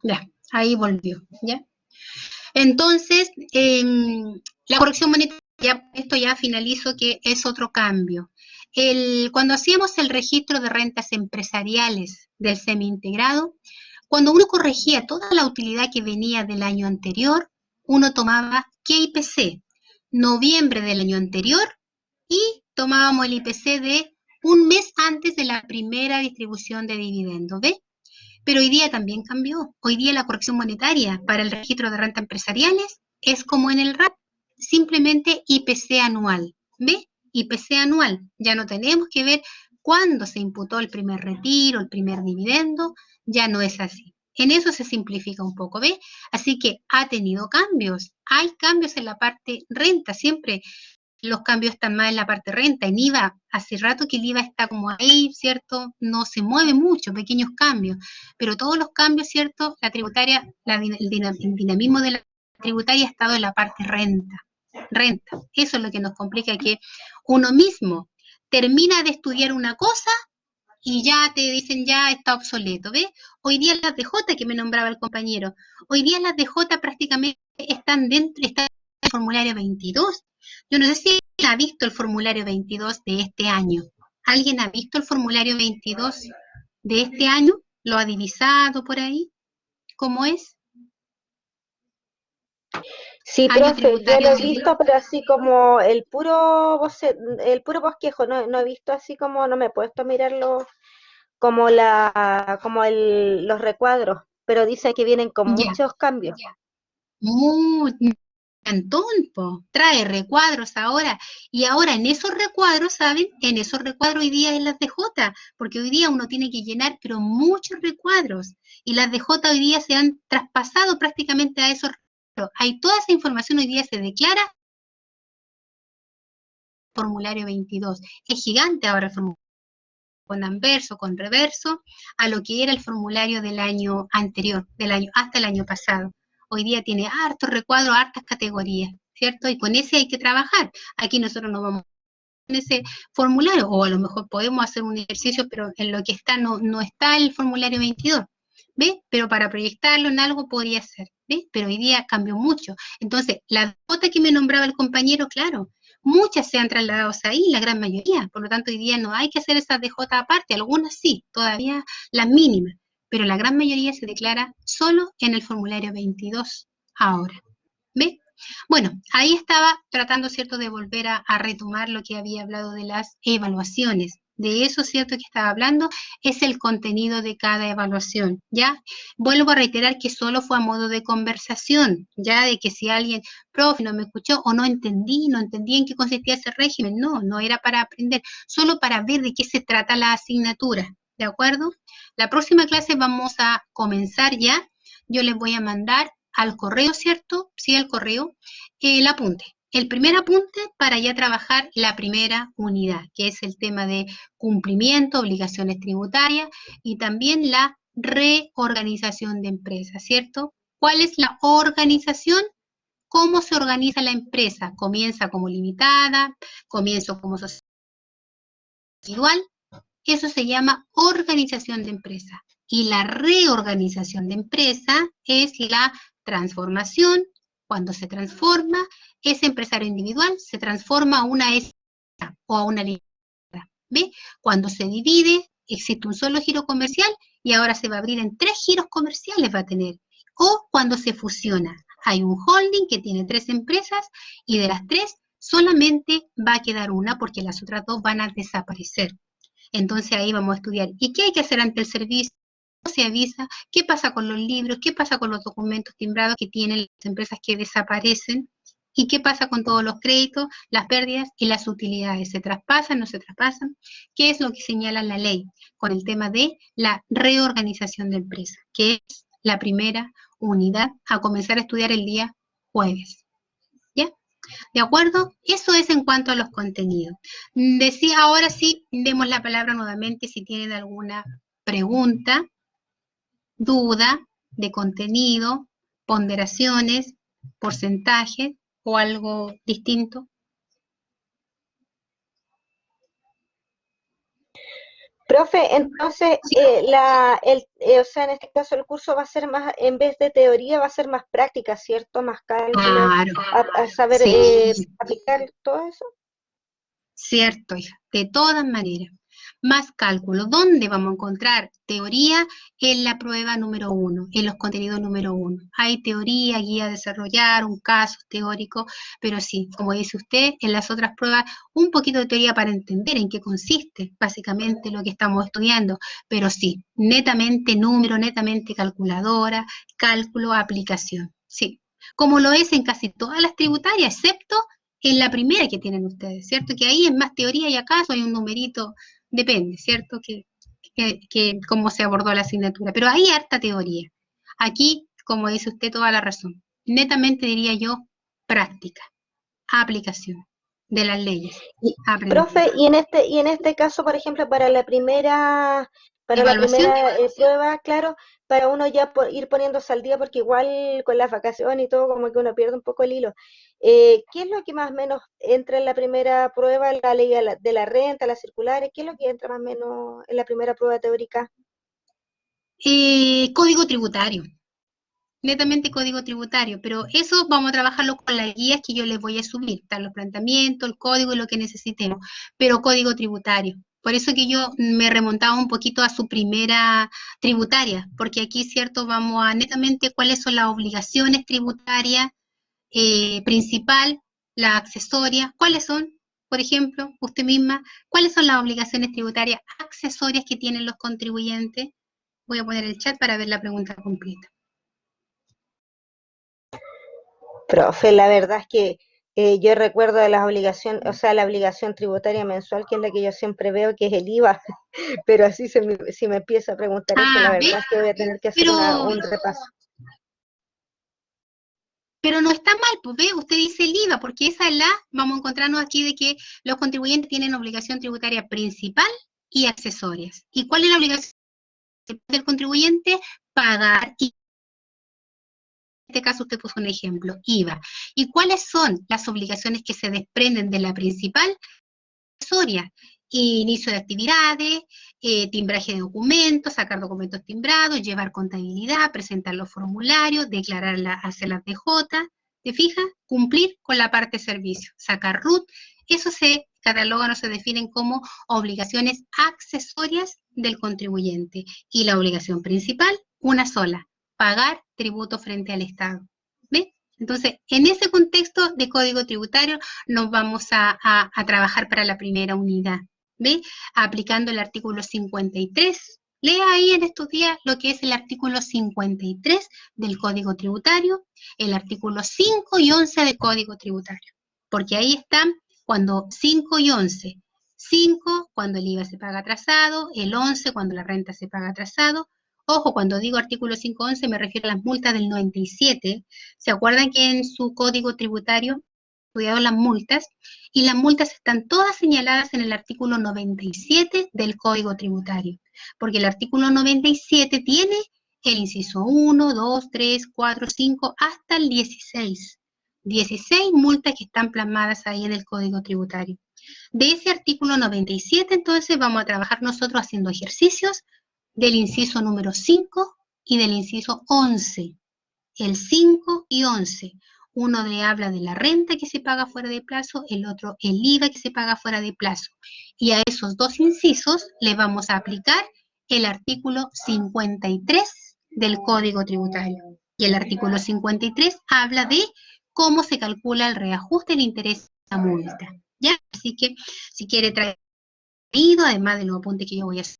ya, ahí volvió, ¿ya? Entonces, la corrección monetaria, esto ya finalizo, que es otro cambio. Cuando hacíamos el registro de rentas empresariales del semi-integrado, cuando uno corregía toda la utilidad que venía del año anterior, uno tomaba ¿qué IPC? Noviembre del año anterior, y tomábamos el IPC de un mes antes de la primera distribución de dividendos, ¿ve? Pero hoy día también cambió. Hoy día la corrección monetaria para el registro de rentas empresariales es como en el RAP, simplemente IPC anual, ¿ve? IPC anual. Ya no tenemos que ver cuándo se imputó el primer retiro, el primer dividendo, ya no es así. En eso se simplifica un poco, ¿ve? Así que ha tenido cambios. Hay cambios en la parte renta, siempre los cambios están más en la parte renta. En IVA, hace rato que el IVA está como ahí, ¿cierto? No se mueve mucho, pequeños cambios, pero todos los cambios, ¿cierto? La tributaria, el dinamismo de la tributaria ha estado en la parte renta. Renta, eso es lo que nos complica, que uno mismo termina de estudiar una cosa y ya te dicen ya está obsoleto, ¿ves? Hoy día las DJ que me nombraba el compañero, hoy día las DJ prácticamente están dentro, están en el formulario 22. Yo no sé si alguien ha visto el formulario 22 de este año. ¿Alguien ha visto el formulario 22 de este año? ¿Lo ha divisado por ahí? ¿Cómo es? Sí, Año profe, yo lo tributario he de... visto, pero así como el puro bosquejo, no he visto así como, no me he puesto a mirarlo como los recuadros, pero dice que vienen con Ya, muchos cambios. muy cantón, po. Trae recuadros ahora, y ahora en esos recuadros, ¿saben? En esos recuadros hoy día es las DJ, porque hoy día uno tiene que llenar, pero muchos recuadros, y las DJ hoy día se han traspasado prácticamente a esos recuadros. Hay toda esa información hoy día se declara formulario 22. Es gigante ahora el formulario, con anverso, con reverso, a lo que era el formulario del año anterior, del año hasta el año pasado. Hoy día tiene hartos recuadros, hartas categorías, ¿cierto? Y con ese hay que trabajar. Aquí nosotros no vamos en ese formulario, o a lo mejor podemos hacer un ejercicio, pero en lo que está no está el formulario 22, ¿ves? Pero para proyectarlo en algo podría ser, ¿ves? Pero hoy día cambió mucho. Entonces, la nota que me nombraba el compañero, claro, muchas se han trasladado ahí, la gran mayoría. Por lo tanto, hoy día no hay que hacer esas DJ aparte, algunas sí, todavía las mínimas, pero la gran mayoría se declara solo en el formulario 22 ahora. ¿Ves? Bueno, ahí estaba tratando, ¿cierto?, de volver a retomar lo que había hablado de las evaluaciones. De eso, ¿cierto?, que estaba hablando, es el contenido de cada evaluación, ¿ya? Vuelvo a reiterar que solo fue a modo de conversación, ¿ya? De que si alguien, profe, no me escuchó o no entendí en qué consistía ese régimen, no era para aprender, solo para ver de qué se trata la asignatura, ¿de acuerdo? La próxima clase vamos a comenzar ya, yo les voy a mandar al correo, ¿cierto? Sí, al correo, el apunte. El primer apunte para ya trabajar la primera unidad, que es el tema de cumplimiento, obligaciones tributarias y también la reorganización de empresas, ¿cierto? ¿Cuál es la organización? ¿Cómo se organiza la empresa? Comienza como limitada, comienza como sociedad individual. Eso se llama organización de empresa. Y la reorganización de empresa es la transformación. Cuando se transforma, ese empresario individual se transforma a una S o a una limitada. ¿Ve? Cuando se divide, existe un solo giro comercial y ahora se va a abrir en 3 giros comerciales, va a tener. O cuando se fusiona, hay un holding que tiene 3 empresas y de las 3 solamente va a quedar una porque las otras 2 van a desaparecer. Entonces ahí vamos a estudiar. ¿Y qué hay que hacer ante el servicio? ¿Cómo se avisa? ¿Qué pasa con los libros? ¿Qué pasa con los documentos timbrados que tienen las empresas que desaparecen? ¿Y qué pasa con todos los créditos, las pérdidas y las utilidades? ¿Se traspasan, no se traspasan? ¿Qué es lo que señala la ley con el tema de la reorganización de empresas? Que es la primera unidad a comenzar a estudiar el día jueves. ¿Ya? ¿De acuerdo? Eso es en cuanto a los contenidos. Decía, ahora sí, demos la palabra nuevamente si tienen alguna pregunta, duda de contenido, ponderaciones, porcentajes o algo distinto. Profe, entonces, o sea, en este caso el curso va a ser más, en vez de teoría, va a ser más práctica, ¿cierto? Más cálculo, Claro, a saber sí. aplicar todo eso. Cierto, hija, de todas maneras. Más cálculo. ¿Dónde vamos a encontrar teoría? En la prueba número 1, en los contenidos número 1. Hay teoría, guía a desarrollar, un caso teórico, pero sí, como dice usted, en las otras pruebas, un poquito de teoría para entender en qué consiste básicamente lo que estamos estudiando, pero sí, netamente número, netamente calculadora, cálculo, aplicación. Sí, como lo es en casi todas las tributarias, excepto en la primera que tienen ustedes, ¿cierto? Que ahí es más teoría y acaso hay un numerito, depende, ¿cierto? Que cómo se abordó la asignatura, pero hay harta teoría. Aquí, como dice usted, toda la razón. Netamente diría yo, práctica, aplicación de las leyes. Y, Aprender. profe, y en este caso, por ejemplo, para la Evaluación. primera prueba, claro, para uno ya ir poniéndose al día, porque igual con las vacaciones y todo, como que uno pierde un poco el hilo. ¿Qué es lo que más o menos entra en la primera prueba, la ley de la renta, las circulares? ¿Qué es lo que entra más o menos en la primera prueba teórica? Código tributario. Netamente código tributario, pero eso vamos a trabajarlo con las guías que yo les voy a subir, están los planteamientos, el código y lo que necesitemos, pero código tributario. Por eso que yo me remontaba un poquito a su primera tributaria, porque aquí, cierto, vamos a netamente cuáles son las obligaciones tributarias principal, las accesorias, cuáles son, por ejemplo, usted misma, cuáles son las obligaciones tributarias accesorias que tienen los contribuyentes. Voy a poner el chat para ver la pregunta completa. Profe, la verdad es que yo recuerdo de las obligaciones, o sea, la obligación tributaria mensual, que es la que yo siempre veo, que es el IVA, pero así si me empieza a preguntar eso, la ¿Ves? verdad es que voy a tener que hacer Pero, un repaso. pero no está mal, pues ve, usted dice el IVA, porque esa es vamos a encontrarnos aquí de que los contribuyentes tienen obligación tributaria principal y accesorias. ¿Y cuál es la obligación del contribuyente? Pagar, y en este caso usted puso un ejemplo, IVA. ¿Y cuáles son las obligaciones que se desprenden de la principal? Accesorias. Inicio de actividades, timbraje de documentos, sacar documentos timbrados, llevar contabilidad, presentar los formularios, hacer las DJ, ¿te fijas? Cumplir con la parte de servicio, sacar RUT, eso se catalogan o se definen como obligaciones accesorias del contribuyente. Y la obligación principal, una sola, pagar tributo frente al Estado. ¿Ves? Entonces, en ese contexto de código tributario nos vamos a trabajar para la primera unidad, ¿ve? Aplicando el artículo 53. Lea ahí en estos días lo que es el artículo 53 del Código Tributario, el artículo 5 y 11 del Código Tributario, porque ahí están cuando 5 y 11. 5 cuando el IVA se paga atrasado, el 11 cuando la renta se paga atrasado. Ojo, cuando digo artículo 511 me refiero a las multas del 97. ¿Se acuerdan que en su código tributario estudiado las multas? Y las multas están todas señaladas en el artículo 97 del Código Tributario, porque el artículo 97 tiene el inciso 1, 2, 3, 4, 5, hasta el 16. 16 multas que están plasmadas ahí en el Código Tributario. De ese artículo 97, entonces, vamos a trabajar nosotros haciendo ejercicios del inciso número 5 y del inciso 11. El 5 y 11. Uno le habla de la renta que se paga fuera de plazo, el otro el IVA que se paga fuera de plazo. Y a esos dos incisos le vamos a aplicar el artículo 53 del Código Tributario. Y el artículo 53 habla de cómo se calcula el reajuste del interés a multa. ¿Ya? Así que si quiere traer, además de los apuntes que yo voy a hacer,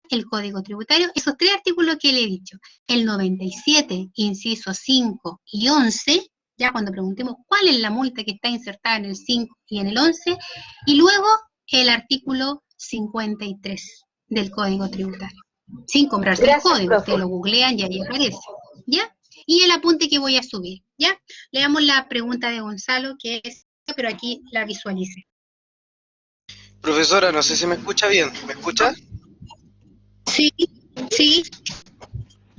el Código Tributario, esos tres artículos que le he dicho, el 97, inciso 5 y 11, ya cuando preguntemos cuál es la multa que está insertada en el 5 y en el 11, y luego el artículo 53 del Código Tributario. Sin comprarse el código, ustedes lo googlean y ahí aparece, ¿ya? Y el apunte que voy a subir, ¿ya? Leamos la pregunta de Gonzalo, que es, pero aquí la visualice. Profesora, no sé si me escucha bien. ¿Me escucha? Sí, sí.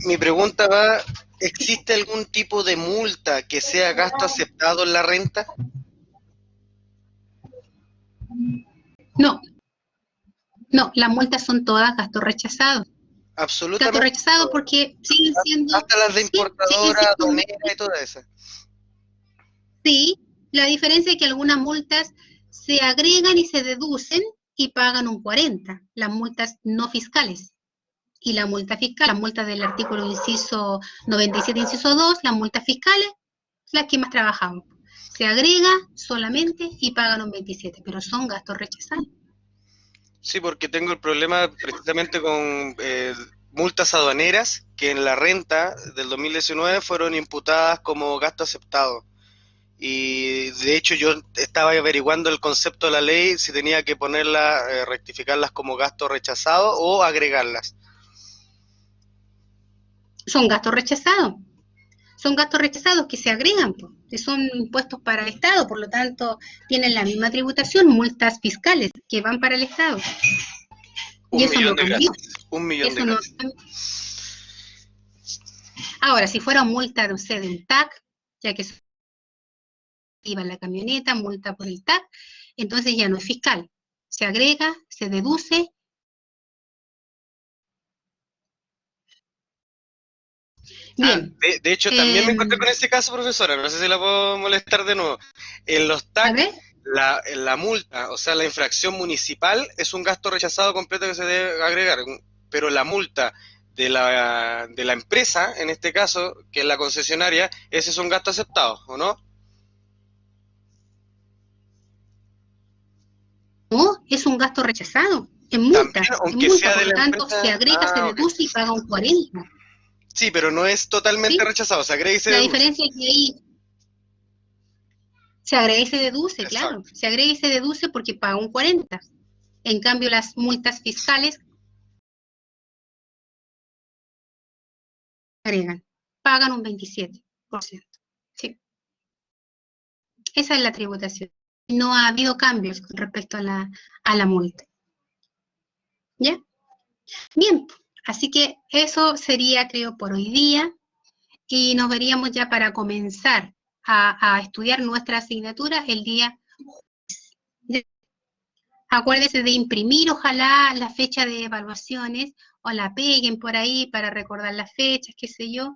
Mi pregunta va, ¿existe algún tipo de multa que sea gasto aceptado en la renta? No, No, las multas son todas gastos rechazados. Gastos Absolutamente. rechazados porque siguen siendo, Hasta las de sí, siguen importadora, siendo aduanera y toda esa. sí, la diferencia es que algunas multas se agregan y se deducen y pagan un 40, las multas no fiscales. Y la multa fiscal, las multas del artículo inciso 97, inciso 2, las multas fiscales, las que más trabajamos. Se agrega solamente y pagan un 27, pero son gastos rechazados. Sí, porque tengo el problema precisamente con multas aduaneras que en la renta del 2019 fueron imputadas como gasto aceptado. Y de hecho yo estaba averiguando el concepto de la ley, si tenía que ponerlas, rectificarlas como gasto rechazado o agregarlas. Son gastos rechazados. Son gastos rechazados que se agregan, que son impuestos para el Estado, por lo tanto tienen la misma tributación, multas fiscales que van para el Estado. Y eso no cambió. Un millón de Eso no gracias. cambió. Ahora, si fuera multa, no sé, de un TAC, ya que iba en la camioneta, multa por el TAC, entonces ya no es fiscal. Se agrega, se deduce. Bien. De hecho, también me encontré con ese caso, profesora, no sé si la puedo molestar de nuevo. En los A TAC, ver, la multa, o sea, la infracción municipal es un gasto rechazado completo que se debe agregar, pero la multa de la empresa, en este caso, que es la concesionaria, ese es un gasto aceptado, ¿o no? no, es un gasto rechazado. Es multa, También, es aunque multa, sea por de lo la tanto empresa. se agrega, se Ok. deduce y paga un 40. Sí, pero no es totalmente ¿Sí? rechazado, se agrega y se La deduce. diferencia es que ahí se agrega y se deduce, claro. Exacto. Se agrega y se deduce porque paga un 40. En cambio, las multas fiscales agregan, pagan un 27%. Sí. Esa es la tributación. No ha habido cambios con respecto a la multa. ¿Ya? Bien, así que eso sería, creo, por hoy día. Y nos veríamos ya para comenzar a estudiar nuestra asignatura el día jueves. Acuérdense de imprimir, ojalá, la fecha de evaluaciones o la peguen por ahí para recordar las fechas, qué sé yo,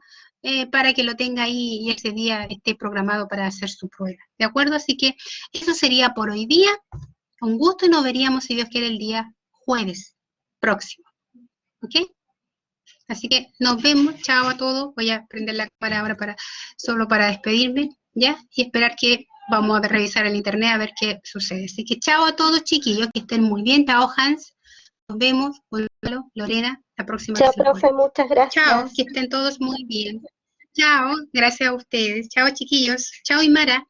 para que lo tenga ahí y ese día esté programado para hacer su prueba. ¿De acuerdo? Así que eso sería por hoy día. Un gusto y nos veríamos, si Dios quiere, el día jueves próximo. ¿Ok? Así que nos vemos, chao a todos. Voy a prender la cámara ahora solo para despedirme, ¿ya? Y esperar que vamos a revisar el internet a ver qué sucede. Así que chao a todos, chiquillos, que estén muy bien. Chao, Hans. Nos vemos. Gonzalo, Lorena, la próxima Chao, que se pueda. profe, muchas Chao, gracias. que estén todos muy bien. Chao, gracias a ustedes. Chao, chiquillos. Chao, Imara.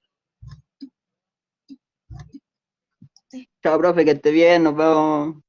Chao, profe, que esté bien, nos vemos.